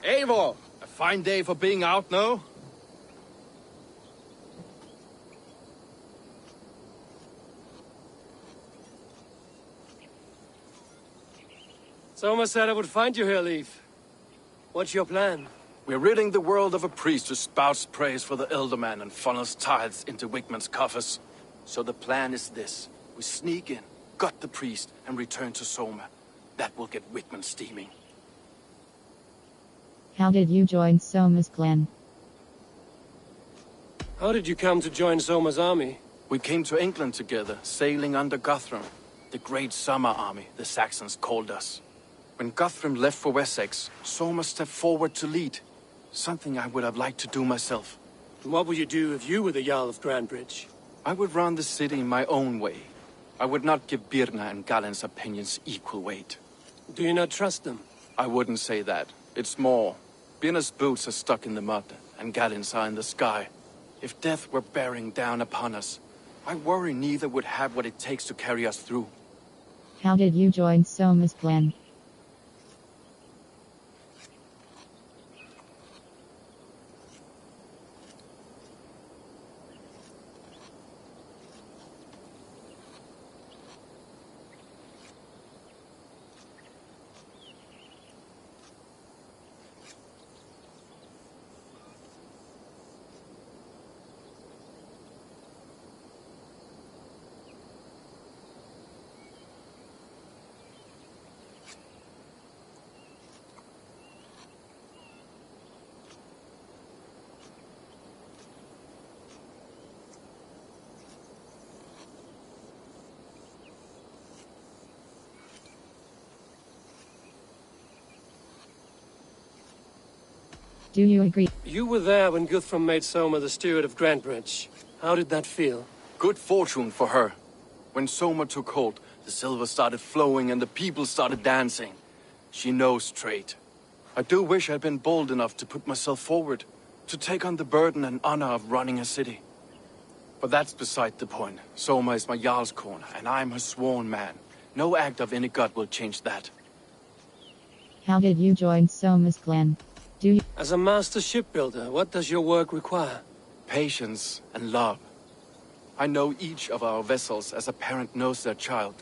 [SPEAKER 5] Eivor! A fine day for being out, no?
[SPEAKER 3] Soma said I would find you here, Leif. What's your plan?
[SPEAKER 5] We're ridding the world of a priest who spouts praise for the Elderman and funnels tithes into Wigman's coffers. So the plan is this. We sneak in, gut the priest, and return to Soma. That will get Wigman steaming.
[SPEAKER 1] How did you join Soma's clan?
[SPEAKER 3] How did you come to join Soma's army?
[SPEAKER 5] We came to England together, sailing under Guthrum. The great summer army, the Saxons called us. When Guthrum left for Wessex, Soma stepped forward to lead. Something I would have liked to do myself.
[SPEAKER 3] And what would you do if you were the Jarl of Grandbridge?
[SPEAKER 5] I would run the city my own way. I would not give Birna and Galen's opinions equal weight.
[SPEAKER 3] Do you not trust them?
[SPEAKER 5] I wouldn't say that. It's more. Birna's boots are stuck in the mud, and Galen's are in the sky. If death were bearing down upon us, I worry neither would have what it takes to carry us through.
[SPEAKER 1] How did you join Soma's clan? Do you agree?
[SPEAKER 3] You were there when Guthrum made Soma the steward of Grantebridge. How did that feel?
[SPEAKER 5] Good fortune for her. When Soma took hold, the silver started flowing and the people started dancing. She knows trade. I do wish I'd been bold enough to put myself forward, to take on the burden and honor of running a city. But that's beside the point. Soma is my Jarl's corner, and I'm her sworn man. No act of any god will change that.
[SPEAKER 1] How did you join Soma's clan? Do you...
[SPEAKER 3] As a master shipbuilder, what does your work require?
[SPEAKER 5] Patience and love. I know each of our vessels as a parent knows their child.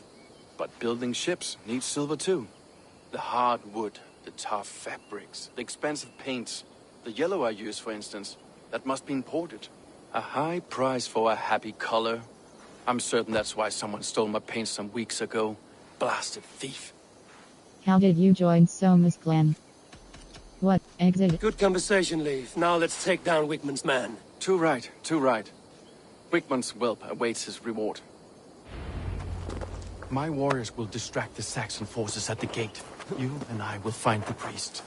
[SPEAKER 5] But building ships needs silver too. The hard wood, the tough fabrics, the expensive paints. The yellow I use, for instance, that must be imported. A high price for a happy color. I'm certain that's why someone stole my paint some weeks ago. Blasted thief.
[SPEAKER 1] How did you join Soma's clan? What, exit?
[SPEAKER 3] Good conversation, Leif. Now let's take down Wigmund's man.
[SPEAKER 5] Too right, too right. Wigmund's whelp awaits his reward. My warriors will distract the Saxon forces at the gate. You and I will find the priest.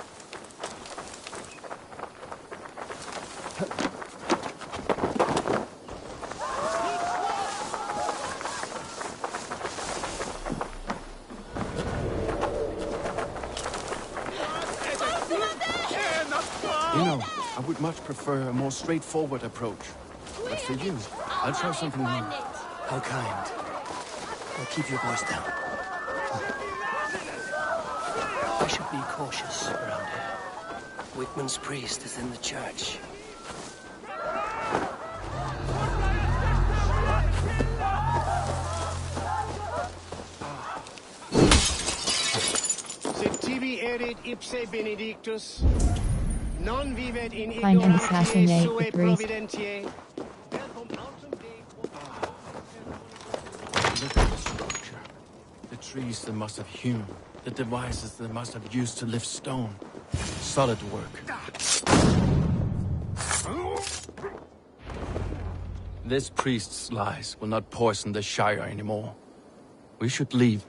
[SPEAKER 5] You know, I would much prefer a more straightforward approach. But for you, I'll try something new.
[SPEAKER 3] How kind. Now keep your voice down. I should be cautious around here. Wigmund's priest is in the church.
[SPEAKER 14] Tibi erit ipse benedictus. Non vivet in
[SPEAKER 1] Find and assassinate
[SPEAKER 14] ignorantiae
[SPEAKER 1] the
[SPEAKER 14] sue
[SPEAKER 1] priest.
[SPEAKER 14] providentiae.
[SPEAKER 5] Look at the structure. The trees they must have hewn. The devices they must have used to lift stone. Solid work. This priest's lies will not poison the Shire anymore. We should leave.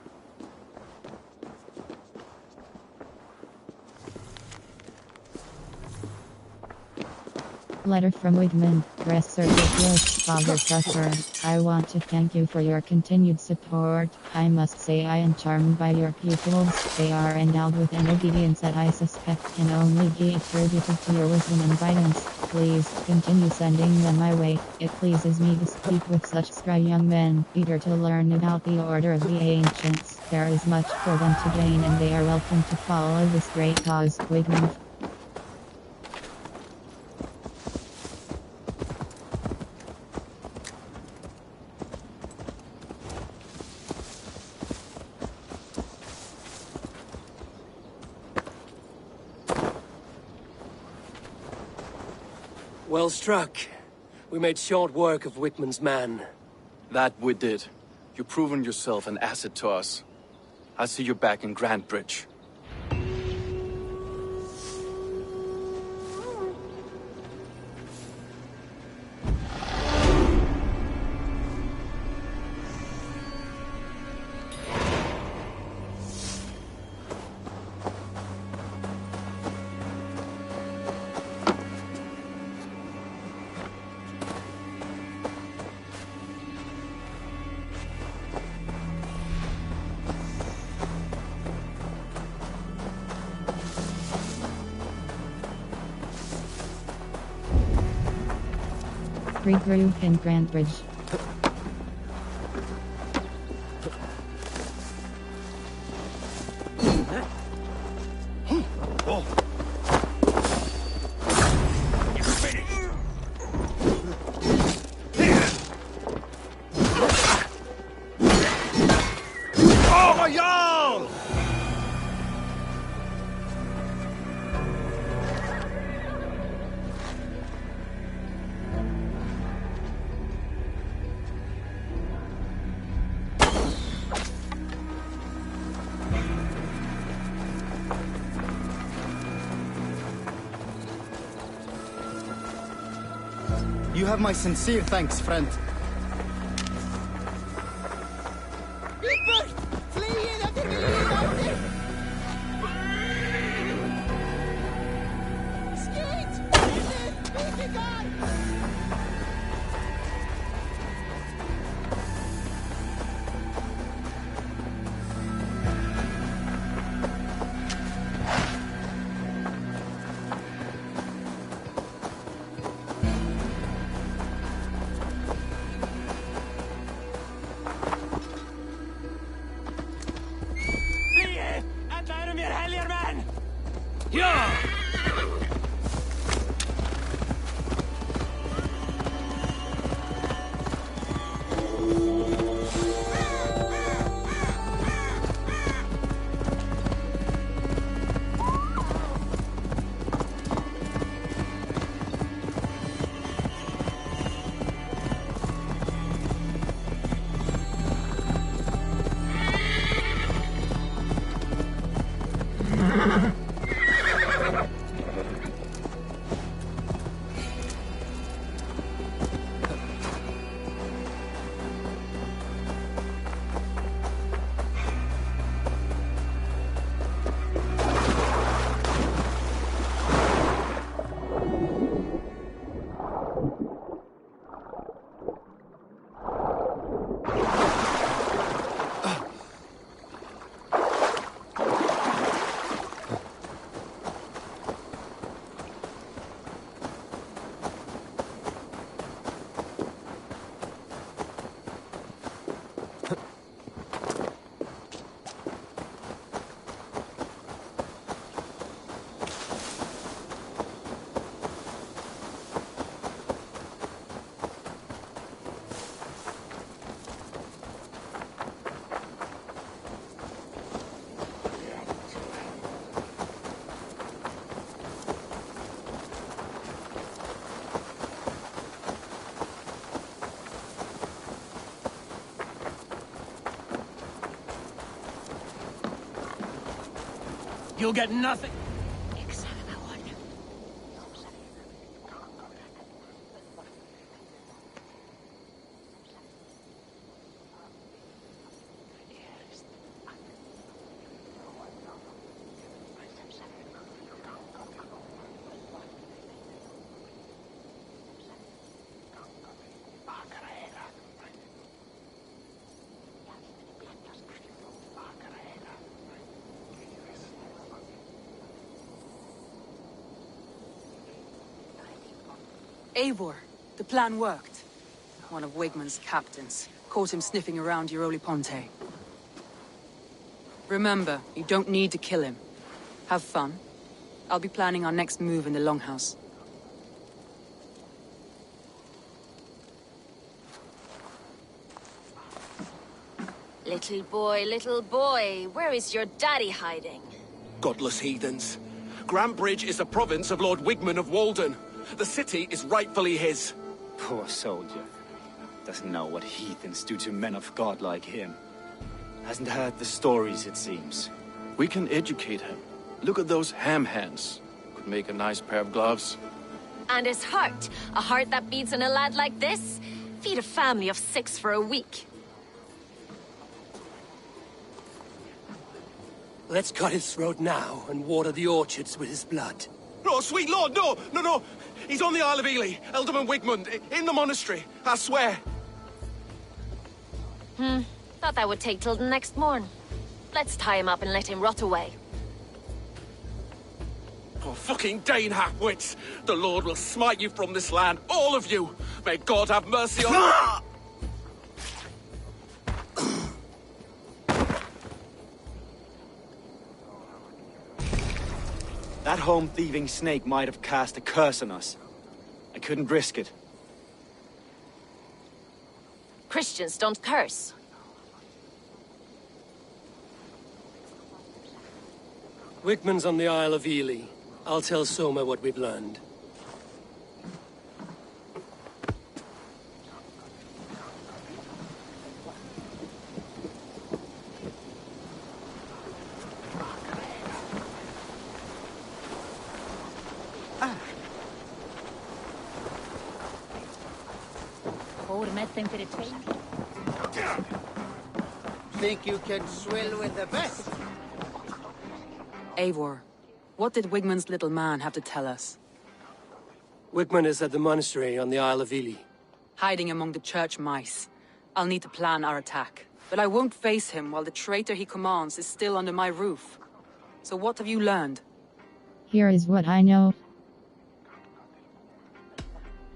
[SPEAKER 1] Letter from Wigmund, Rest Circle Close, Father Sufferer. I want to thank you for your continued support. I must say I am charmed by your pupils. They are endowed with an obedience that I suspect can only be attributed to your wisdom and guidance. Please continue sending them my way. It pleases me to speak with such spry young men, eager to learn about the order of the ancients. There is much for them to gain and they are welcome to follow this great cause. Wigmund.
[SPEAKER 3] Well struck. We made short work of Wigmund's man.
[SPEAKER 5] That we did. You've proven yourself an asset to us. I'll see you back in Grantebridge.
[SPEAKER 1] Regrew in Grantebridge.
[SPEAKER 11] Oh, my Jarl!
[SPEAKER 7] You have my sincere thanks, friend.
[SPEAKER 3] Yeah! You'll get nothing.
[SPEAKER 15] Eivor, the plan worked. One of Wigmund's captains caught him sniffing around Euroli Ponte. Remember, you don't need to kill him. Have fun. I'll be planning our next move in the Longhouse.
[SPEAKER 12] Little boy, where is your daddy hiding?
[SPEAKER 16] Godless heathens. Grantbridge is a province of Lord Wigmund of Walden. The city is rightfully his.
[SPEAKER 7] Poor soldier. Doesn't know what heathens do to men of God like him. Hasn't heard the stories, it seems.
[SPEAKER 5] We can educate him. Look at those ham hands. Could make a nice pair of gloves.
[SPEAKER 12] And his heart. A heart that beats in a lad like this? Feed a family of 6 for a week.
[SPEAKER 3] Let's cut his throat now and water the orchards with his blood.
[SPEAKER 16] Oh, sweet lord, no, no, no! He's on the Isle of Ely, Ealdorman Wigmund, in the monastery, I swear.
[SPEAKER 12] Thought that would take till the next morn. Let's tie him up and let him rot away.
[SPEAKER 16] Oh, fucking Dane halfwits! The Lord will smite you from this land, all of you! May God have mercy on...
[SPEAKER 7] That home-thieving snake might have cast a curse on us. I couldn't risk it.
[SPEAKER 12] Christians don't curse.
[SPEAKER 3] Wigmund's on the Isle of Ely. I'll tell Soma what we've learned.
[SPEAKER 14] Think you can swill with the best?
[SPEAKER 15] Eivor, what did Wigmund's little man have to tell us?
[SPEAKER 3] Wigmund is at the monastery on the Isle of Ely.
[SPEAKER 15] Hiding among the church mice. I'll need to plan our attack. But I won't face him while the traitor he commands is still under my roof. So what have you learned?
[SPEAKER 1] Here is what I know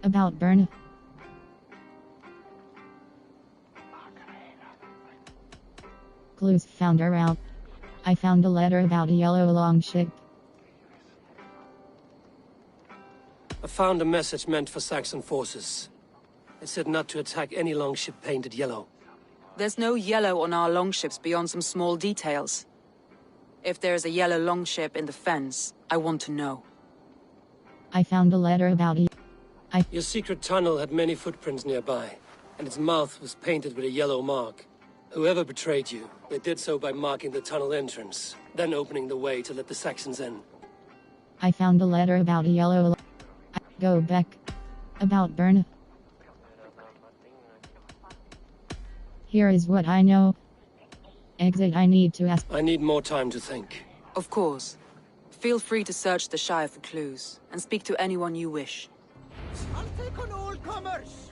[SPEAKER 1] about Bern. Clues found a route. I found a letter about a yellow longship.
[SPEAKER 3] I found a message meant for Saxon forces. It said not to attack any longship painted yellow.
[SPEAKER 15] There's no yellow on our longships beyond some small details. If there's a yellow longship in the fens, I want to know.
[SPEAKER 1] I found a letter about you.
[SPEAKER 3] Your secret tunnel had many footprints nearby, and its mouth was painted with a yellow mark. Whoever betrayed you, they did so by marking the tunnel entrance, then opening the way to let the Saxons in.
[SPEAKER 1] I found a letter about a yellow. Go back. About Burn. Here is what I know. Exit. I need to ask.
[SPEAKER 3] I need more time to think.
[SPEAKER 15] Of course. Feel free to search the Shire for clues, and speak to anyone you wish.
[SPEAKER 11] I'll take on all comers!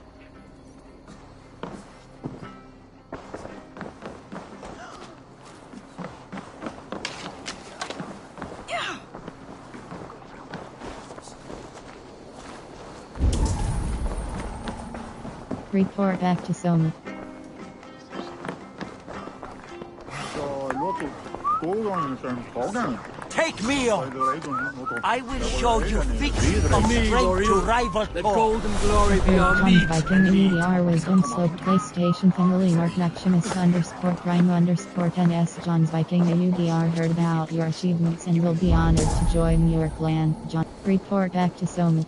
[SPEAKER 1] Report back to Soma.
[SPEAKER 9] Take me on! I will show you feats of strength to rival
[SPEAKER 3] Let
[SPEAKER 9] Thor.
[SPEAKER 3] golden glory be our
[SPEAKER 1] John
[SPEAKER 3] meat.
[SPEAKER 1] Viking EDR Wisdom Slope PlayStation Family Mark Maximus _Prime _10S John's Viking UDR heard about your achievements and will be honored to join your clan. John. Report back to Soma.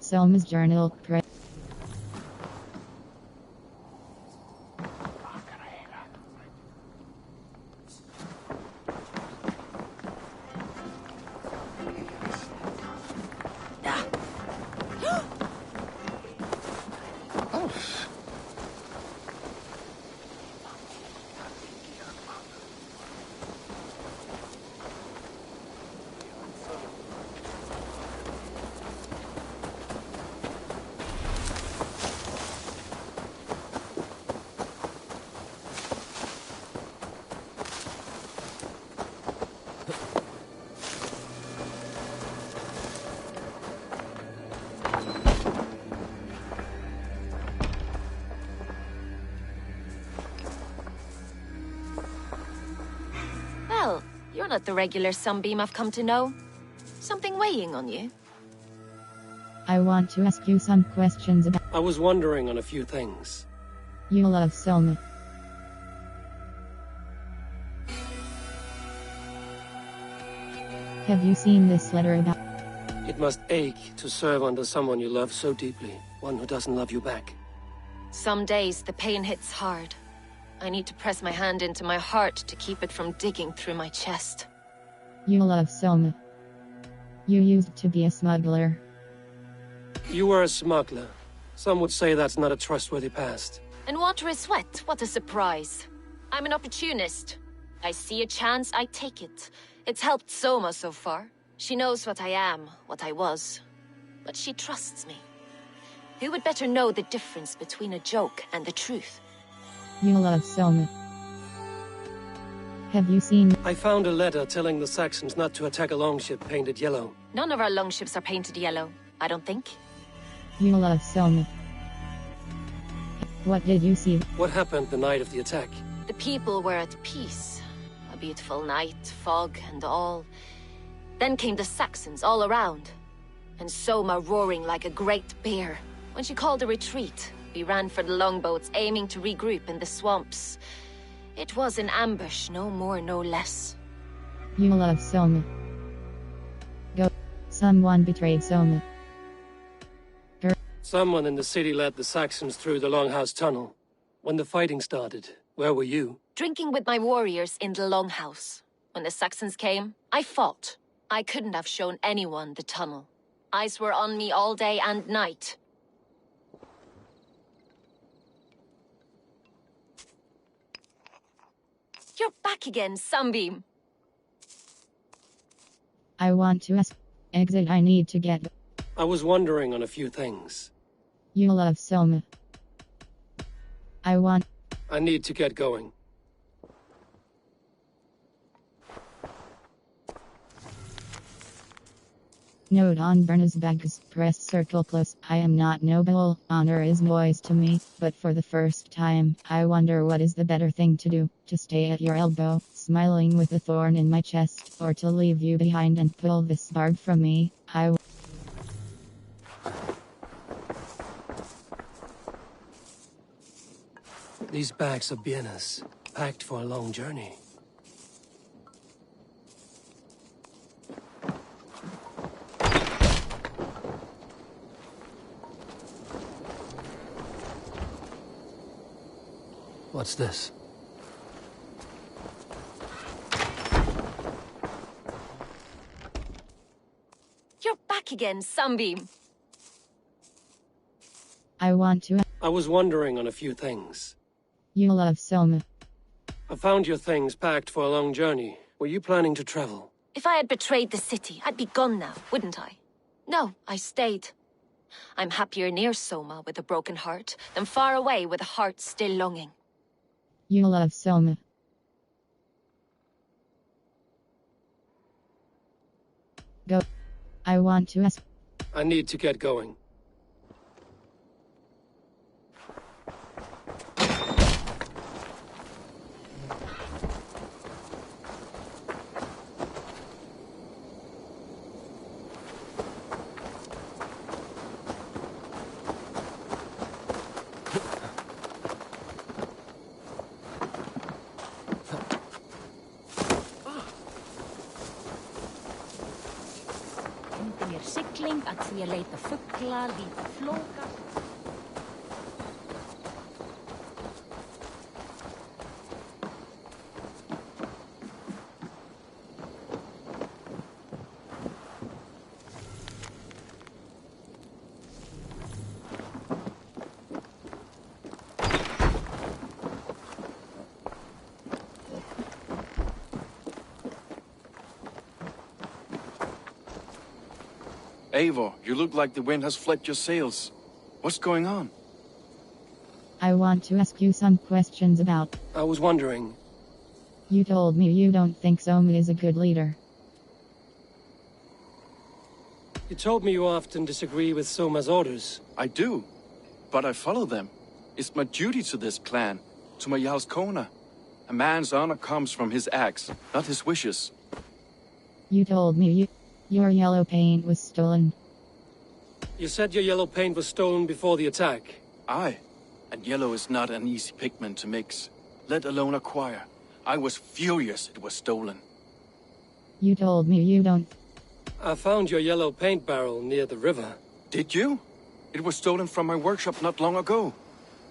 [SPEAKER 1] Soma's journal.
[SPEAKER 12] Well, you're not the regular sunbeam I've come to know. Something weighing on you?
[SPEAKER 1] I want to ask you some questions about.
[SPEAKER 3] I was wondering on a few things.
[SPEAKER 1] You love Soma. Have you seen this letter about?
[SPEAKER 3] It must ache to serve under someone you love so deeply, one who doesn't love you back.
[SPEAKER 12] Some days the pain hits hard. I need to press my hand into my heart to keep it from digging through my chest.
[SPEAKER 1] You love Soma. You used to be a smuggler.
[SPEAKER 3] You were a smuggler. Some would say that's not a trustworthy past.
[SPEAKER 12] And water is wet, what a surprise. I'm an opportunist. I see a chance, I take it. It's helped Soma so far. She knows what I am, what I was. But she trusts me. Who would better know the difference between a joke and the truth?
[SPEAKER 1] You love Soma. Have you seen?
[SPEAKER 3] I found a letter telling the Saxons not to attack a longship painted yellow.
[SPEAKER 12] None of our longships are painted yellow, I don't think.
[SPEAKER 1] You love Soma. What did you see?
[SPEAKER 3] What happened the night of the attack?
[SPEAKER 12] The people were at peace. A beautiful night, fog and all. Then came the Saxons all around. And Soma roaring like a great bear. When she called a retreat, we ran for the longboats, aiming to regroup in the swamps. It was an ambush, no more, no less.
[SPEAKER 1] You love Soma. Go. Someone betrayed Soma.
[SPEAKER 3] Someone in the city led the Saxons through the Longhouse Tunnel. When the fighting started, where were you?
[SPEAKER 12] Drinking with my warriors in the Longhouse. When the Saxons came, I fought. I couldn't have shown anyone the tunnel. Eyes were on me all day and night. You're back again, Sunbeam.
[SPEAKER 1] I want to ask. Exit. I need to get.
[SPEAKER 3] I was wondering on a few things.
[SPEAKER 1] You love Soma. I want.
[SPEAKER 3] I need to get going.
[SPEAKER 1] Note on Berna's bags. Press circle plus. I am not noble. Honor is noise to me. But for the first time, I wonder what is the better thing to do. To stay at your elbow, smiling with a thorn in my chest, or to leave you behind and pull this barb from me.
[SPEAKER 3] These bags are bienes, packed for a long journey. What's this?
[SPEAKER 12] You're back again, Sunbeam.
[SPEAKER 1] I want to.
[SPEAKER 3] I was wondering on a few things.
[SPEAKER 1] You love Soma.
[SPEAKER 3] I found your things packed for a long journey. Were you planning to travel?
[SPEAKER 12] If I had betrayed the city, I'd be gone now, wouldn't I? No, I stayed. I'm happier near Soma with a broken heart than far away with a heart still longing.
[SPEAKER 1] You love Soma. Go. I want to ask.
[SPEAKER 3] I need to get going.
[SPEAKER 17] Mér sigling að því að leita fugla, líta flóka.
[SPEAKER 5] Eivor, you look like the wind has flipped your sails. What's going on?
[SPEAKER 1] I want to ask you some questions about.
[SPEAKER 3] I was wondering.
[SPEAKER 1] You told me you don't think Soma is a good leader.
[SPEAKER 3] You told me you often disagree with Soma's orders.
[SPEAKER 5] I do, but I follow them. It's my duty to this clan, to my Jarl's Kona. A man's honor comes from his acts, not his wishes.
[SPEAKER 1] You told me your yellow paint was stolen.
[SPEAKER 3] You said your yellow paint was stolen before the attack.
[SPEAKER 5] Aye, and yellow is not an easy pigment to mix, let alone acquire. I was furious it was stolen.
[SPEAKER 1] You told me you don't.
[SPEAKER 3] I found your yellow paint barrel near the river.
[SPEAKER 5] Did you? It was stolen from my workshop not long ago.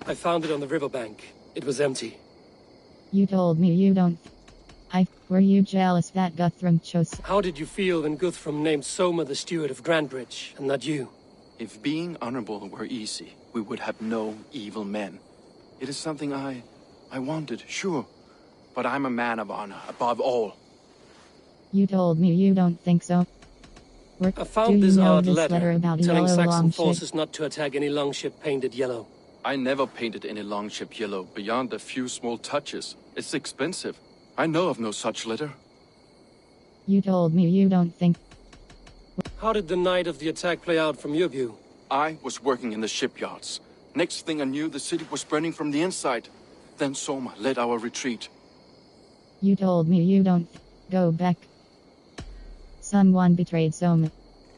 [SPEAKER 3] I found it on the riverbank. It was empty.
[SPEAKER 1] You told me you don't. Were you jealous that Guthrum chose?
[SPEAKER 3] How did you feel when Guthrum named Soma the steward of Grandbridge, and not you?
[SPEAKER 5] If being honorable were easy, we would have no evil men. It is something I wanted, sure. But I'm a man of honor, above all.
[SPEAKER 1] You told me you don't think so.
[SPEAKER 3] I found this odd letter
[SPEAKER 1] about
[SPEAKER 3] telling
[SPEAKER 1] yellow
[SPEAKER 3] Saxon
[SPEAKER 1] longship.
[SPEAKER 3] forces not to attack any longship painted yellow.
[SPEAKER 5] I never painted any longship yellow beyond a few small touches. It's expensive. I know of no such letter.
[SPEAKER 1] You told me you don't think.
[SPEAKER 3] How did the night of the attack play out from your view?
[SPEAKER 5] I was working in the shipyards. Next thing I knew, the city was burning from the inside. Then Soma led our retreat.
[SPEAKER 1] You told me you don't. Go back. Someone betrayed Soma.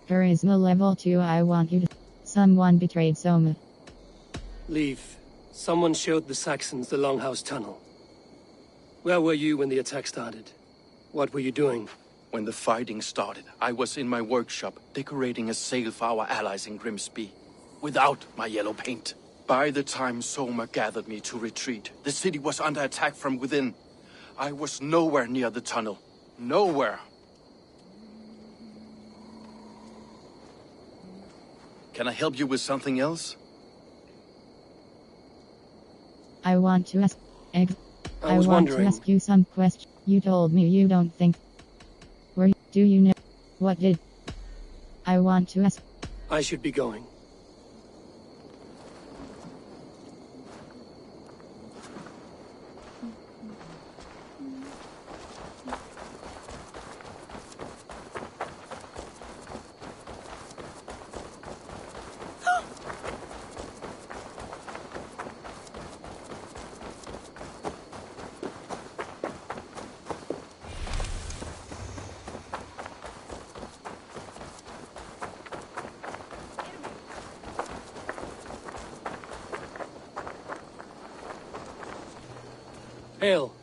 [SPEAKER 1] Charisma level 2. I want you to. Someone betrayed Soma.
[SPEAKER 3] Leave. Someone showed the Saxons the Longhouse Tunnel. Where were you when the attack started? What were you doing?
[SPEAKER 5] When the fighting started, I was in my workshop, decorating a sail for our allies in Grimsby. Without my yellow paint. By the time Soma gathered me to retreat, the city was under attack from within. I was nowhere near the tunnel. Nowhere. Can I help you with something else?
[SPEAKER 1] I want to ask.
[SPEAKER 3] I was
[SPEAKER 1] want
[SPEAKER 3] wondering.
[SPEAKER 1] to ask you some questions. You told me you don't think. Do you know what did? I want to ask.
[SPEAKER 3] I should be going. Hail.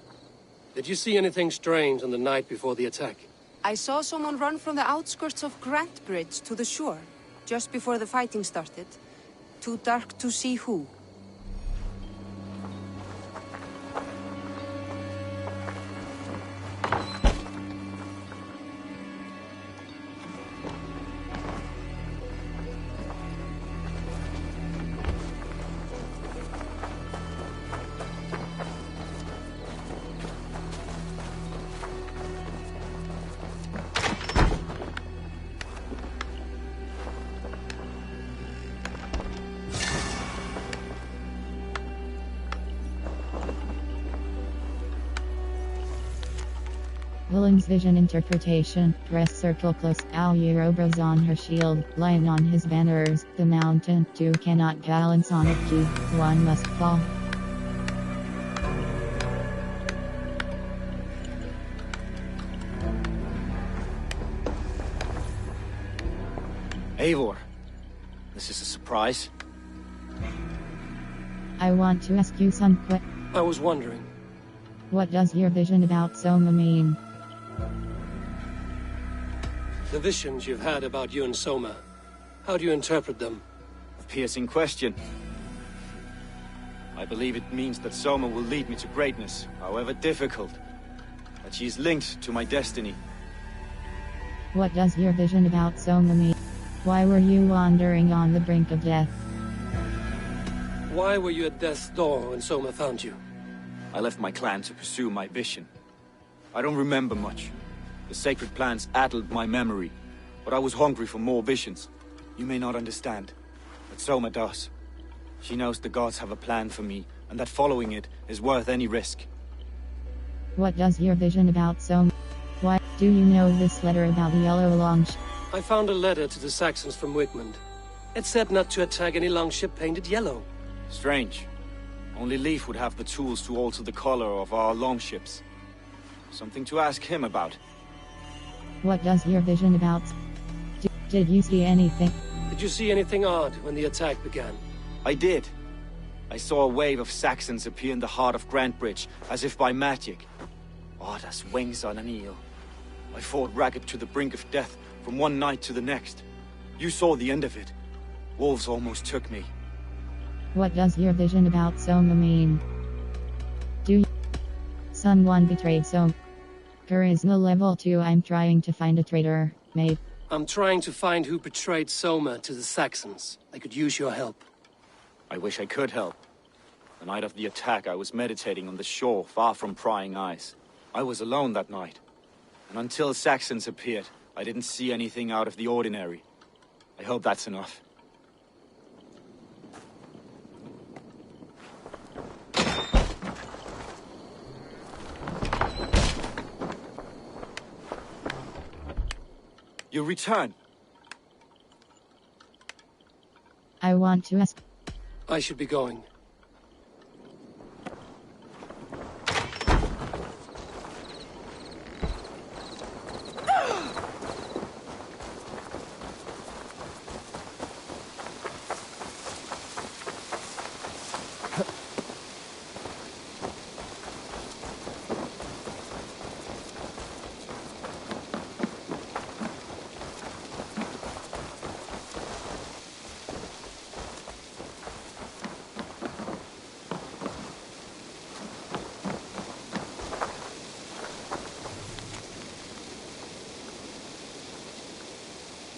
[SPEAKER 3] Did you see anything strange on the night before the attack?
[SPEAKER 15] I saw someone run from the outskirts of Grant Bridge to the shore, just before the fighting started. Too dark to see who.
[SPEAKER 1] Willem's vision interpretation. Press circle close. Al Eurobros on her shield. Lion on his banners. The mountain. 2 cannot balance on it. Q. 1 must fall.
[SPEAKER 7] Eivor, this is a surprise.
[SPEAKER 1] I want to ask you some
[SPEAKER 3] I was wondering.
[SPEAKER 1] What does your vision about Soma mean?
[SPEAKER 3] The visions you've had about you and Soma. How do you interpret them?
[SPEAKER 7] A piercing question. I believe it means that Soma will lead me to greatness, however difficult. That she is linked to my destiny.
[SPEAKER 1] What does your vision about Soma mean? Why were you wandering on the brink of death?
[SPEAKER 3] Why were you at death's door when Soma found you?
[SPEAKER 7] I left my clan to pursue my vision. I don't remember much. The sacred plans addled my memory, but I was hungry for more visions. You may not understand, but Soma does. She knows the gods have a plan for me, and that following it is worth any risk.
[SPEAKER 1] What does your vision about Soma? Why do you know this letter about the yellow longship?
[SPEAKER 3] I found a letter to the Saxons from Wigmund. It said not to attack any longship painted yellow.
[SPEAKER 7] Strange. Only Leif would have the tools to alter the color of our longships. Something to ask him about.
[SPEAKER 1] What does your vision about... Did you see anything?
[SPEAKER 3] Did you see anything odd when the attack began?
[SPEAKER 7] I did. I saw a wave of Saxons appear in the heart of Grantbridge, as if by magic. Odd as wings on an eel. I fought ragged to the brink of death from one night to the next. You saw the end of it. Wolves almost took me.
[SPEAKER 1] What does your vision about Soma mean? Do you... Someone betrayed Soma. Charisma level 2. I'm trying to find a traitor, mate.
[SPEAKER 3] I'm trying to find who betrayed Soma to the Saxons. I could use your help.
[SPEAKER 7] I wish I could help. The night of the attack, I was meditating on the shore, far from prying eyes. I was alone that night. And until Saxons appeared, I didn't see anything out of the ordinary. I hope that's enough. You return.
[SPEAKER 1] I want to ask...
[SPEAKER 3] I should be going.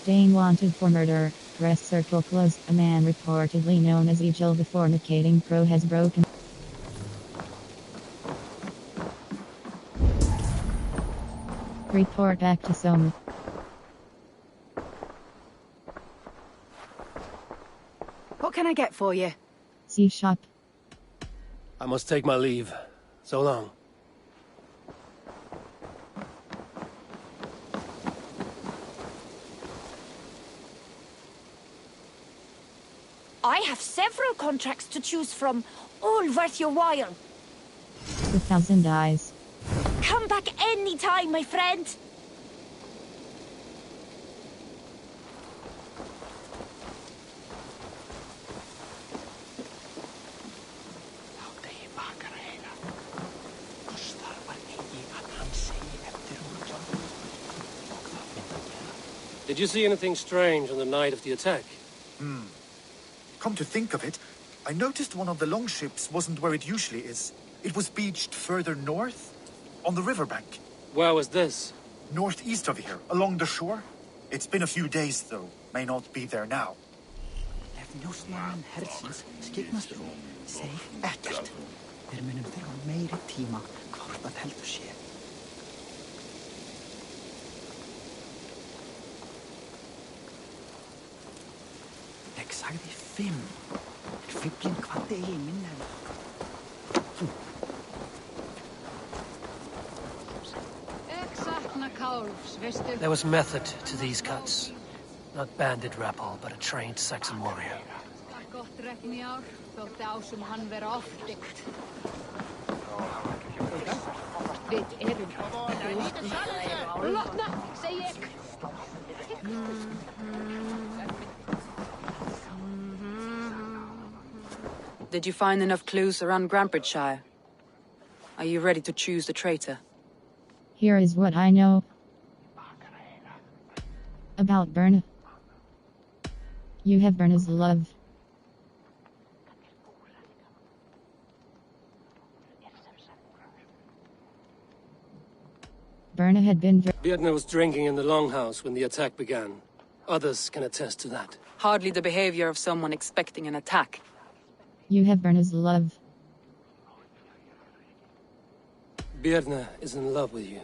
[SPEAKER 1] Dane wanted for murder. Press circle closed. A man reportedly known as Egil the Fornicating Pro has broken. Report back to Soma.
[SPEAKER 15] What can I get for you?
[SPEAKER 1] See shop.
[SPEAKER 3] I must take my leave. So long.
[SPEAKER 17] I have several contracts to choose from, all worth your while.
[SPEAKER 1] 2,000 eyes.
[SPEAKER 17] Come back any time, my friend.
[SPEAKER 3] Did you see anything strange on the night of the attack?
[SPEAKER 18] Come to think of it, I noticed one of the longships wasn't where it usually is. It was beached further north, on the riverbank.
[SPEAKER 3] Where was this?
[SPEAKER 18] Northeast of here, along the shore. It's been a few days, though. May not be there now.
[SPEAKER 9] Ef njósnarmenn hersins skyggnast ró, seg ekkert. Þeir munum þurfa meiri tíma hvort það heldur sé. Ég sagði 5. Fuglinn kvaddi eigin minn hefur.
[SPEAKER 3] There was method to these cuts. Not bandit rabble, but a trained Saxon warrior.
[SPEAKER 15] Did you find enough clues around Grantbridgeshire? Are you ready to choose the traitor?
[SPEAKER 1] Here is what I know about Berna. You have Berna's love. Berna had been
[SPEAKER 3] Beardna was drinking in the longhouse when the attack began. Others can attest to that.
[SPEAKER 15] Hardly the behavior of someone expecting an attack.
[SPEAKER 1] You have Berna's love.
[SPEAKER 3] Beardna is in love with you.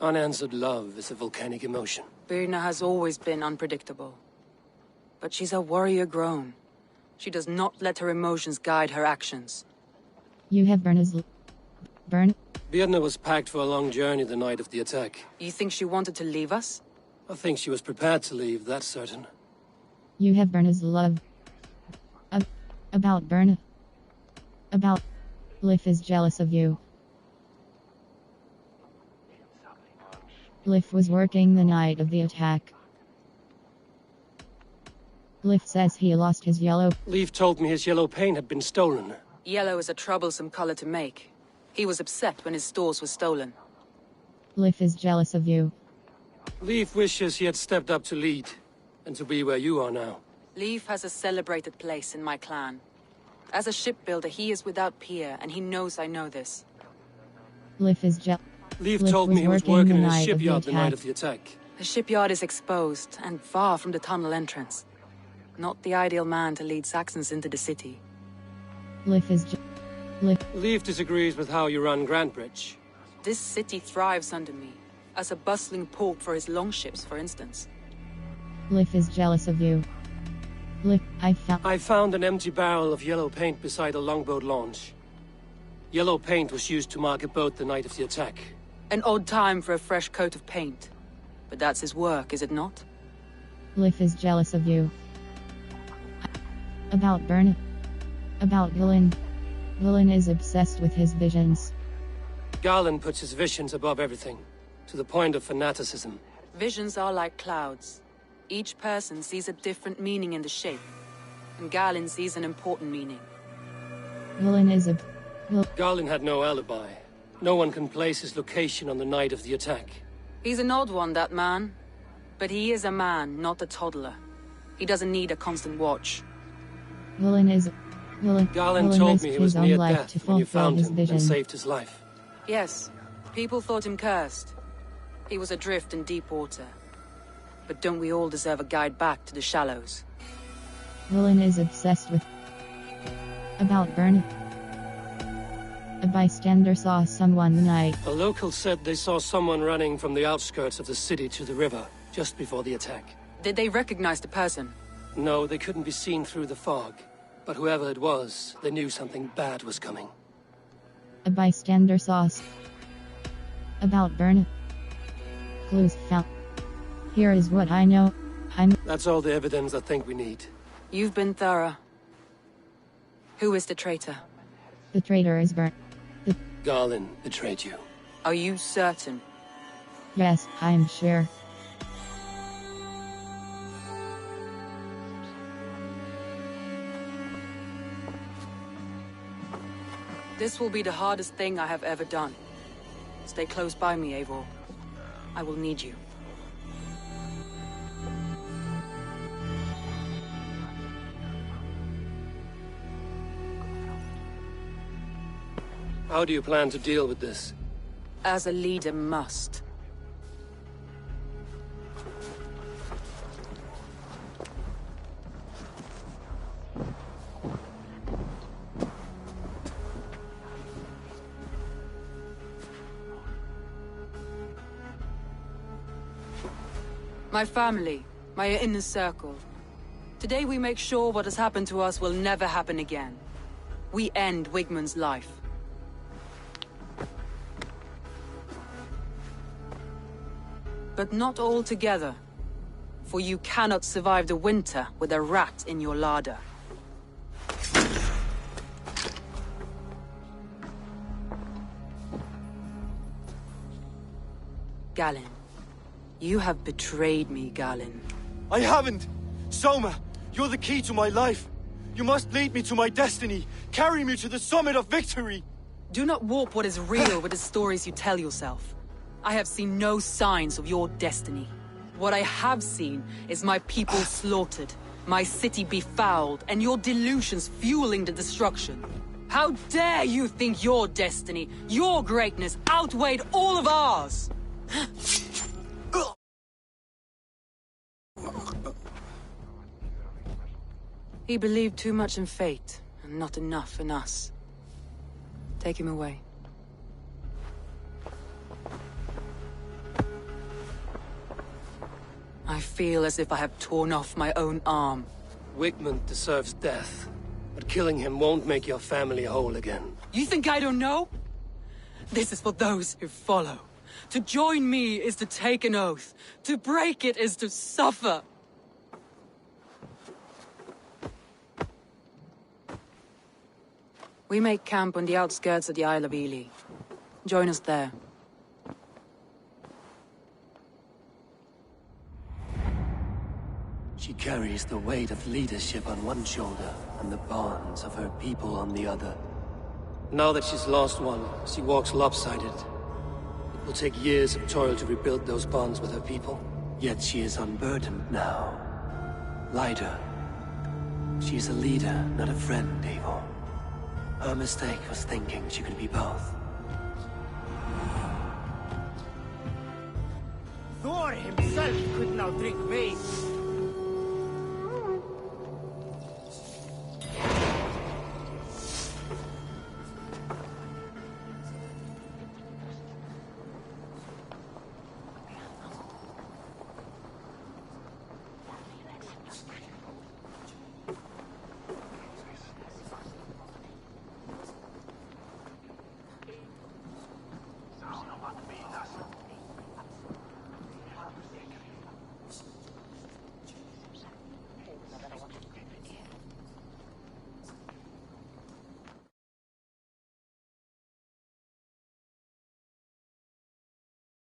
[SPEAKER 3] Unanswered love is a volcanic emotion.
[SPEAKER 15] Birna has always been unpredictable. But she's a warrior grown. She does not let her emotions guide her actions.
[SPEAKER 1] You have Berna's Berna?
[SPEAKER 3] Beardna was packed for a long journey the night of the attack.
[SPEAKER 15] You think she wanted to leave us?
[SPEAKER 3] I think she was prepared to leave, that's certain.
[SPEAKER 1] You have Berna's love. About Berna. About... Lif is jealous of you. Lif was working the night of the attack. Lif says he lost his yellow...
[SPEAKER 3] Leif told me his yellow paint had been stolen.
[SPEAKER 15] Yellow is a troublesome color to make. He was upset when his stores were stolen.
[SPEAKER 1] Lif is jealous of you.
[SPEAKER 3] Leif wishes he had stepped up to lead, and to be where you are now.
[SPEAKER 15] Leif has a celebrated place in my clan. As a shipbuilder, he is without peer, and he knows I know this.
[SPEAKER 1] Lif is jealous.
[SPEAKER 3] Leif told me he was working in a shipyard the night of the attack.
[SPEAKER 15] The shipyard is exposed, and far from the tunnel entrance. Not the ideal man to lead Saxons into the city.
[SPEAKER 1] Lif is
[SPEAKER 3] Leif disagrees with how you run Grantbridge.
[SPEAKER 15] This city thrives under me, as a bustling port for his longships, for instance.
[SPEAKER 1] Lif is jealous of you. Lif,
[SPEAKER 3] I found an empty barrel of yellow paint beside a longboat launch. Yellow paint was used to mark a boat the night of the attack.
[SPEAKER 15] An odd time for a fresh coat of paint. But that's his work, is it not?
[SPEAKER 1] Lif is jealous of you. About Berna. About Galen. Galen is obsessed with his visions.
[SPEAKER 3] Galen puts his visions above everything, to the point of fanaticism.
[SPEAKER 15] Visions are like clouds. Each person sees a different meaning in the shape, and Galen sees an important meaning.
[SPEAKER 1] Galen is a...
[SPEAKER 3] Galen had no alibi. No one can place his location on the night of the attack.
[SPEAKER 15] He's an odd one, that man. But he is a man, not a toddler. He doesn't need a constant watch.
[SPEAKER 1] Galen is...
[SPEAKER 3] Galen told me he was near death when you found him and saved his life.
[SPEAKER 15] Yes, people thought him cursed. He was adrift in deep water. But don't we all deserve a guide back to the shallows?
[SPEAKER 1] Galen is obsessed with... About Berna. A bystander saw someone the night.
[SPEAKER 3] A local said they saw someone running from the outskirts of the city to the river, just before the attack.
[SPEAKER 15] Did they recognize the person?
[SPEAKER 3] No, they couldn't be seen through the fog. But whoever it was, they knew something bad was coming.
[SPEAKER 1] A bystander saw... About Berna. Clues found. Here is what I know.
[SPEAKER 3] That's all the evidence I think we need.
[SPEAKER 15] You've been thorough. Who is the traitor?
[SPEAKER 1] The traitor is Berna.
[SPEAKER 3] Galen betrayed you.
[SPEAKER 15] Are you certain?
[SPEAKER 1] Yes, I am sure.
[SPEAKER 15] This will be the hardest thing I have ever done. Stay close by me, Eivor. I will need you.
[SPEAKER 3] How do you plan to deal with this?
[SPEAKER 15] As a leader must. My family, my inner circle. Today we make sure what has happened to us will never happen again. We end Wigmund's life. But not all together. For you cannot survive the winter with a rat in your larder. Galen. You have betrayed me, Galen.
[SPEAKER 7] I haven't! Soma, you're the key to my life. You must lead me to my destiny. Carry me to the summit of victory.
[SPEAKER 15] Do not warp what is real with the stories you tell yourself. I have seen no signs of your destiny. What I have seen is my people slaughtered, my city befouled, and your delusions fueling the destruction. How dare you think your destiny, your greatness, outweighed all of ours? He believed too much in fate, and not enough in us. Take him away. I feel as if I have torn off my own arm.
[SPEAKER 3] Wigmund deserves death, but killing him won't make your family whole again.
[SPEAKER 15] You think I don't know? This is for those who follow. To join me is to take an oath. To break it is to suffer. We make camp on the outskirts of the Isle of Ely. Join us there.
[SPEAKER 3] She carries the weight of leadership on one shoulder, and the bonds of her people on the other. Now that she's lost one, she walks lopsided. It will take years of toil to rebuild those bonds with her people. Yet she is unburdened now. Lighter. She is a leader, not a friend, Eivor. Her mistake was thinking she could be both.
[SPEAKER 14] Thor himself could now drink waves.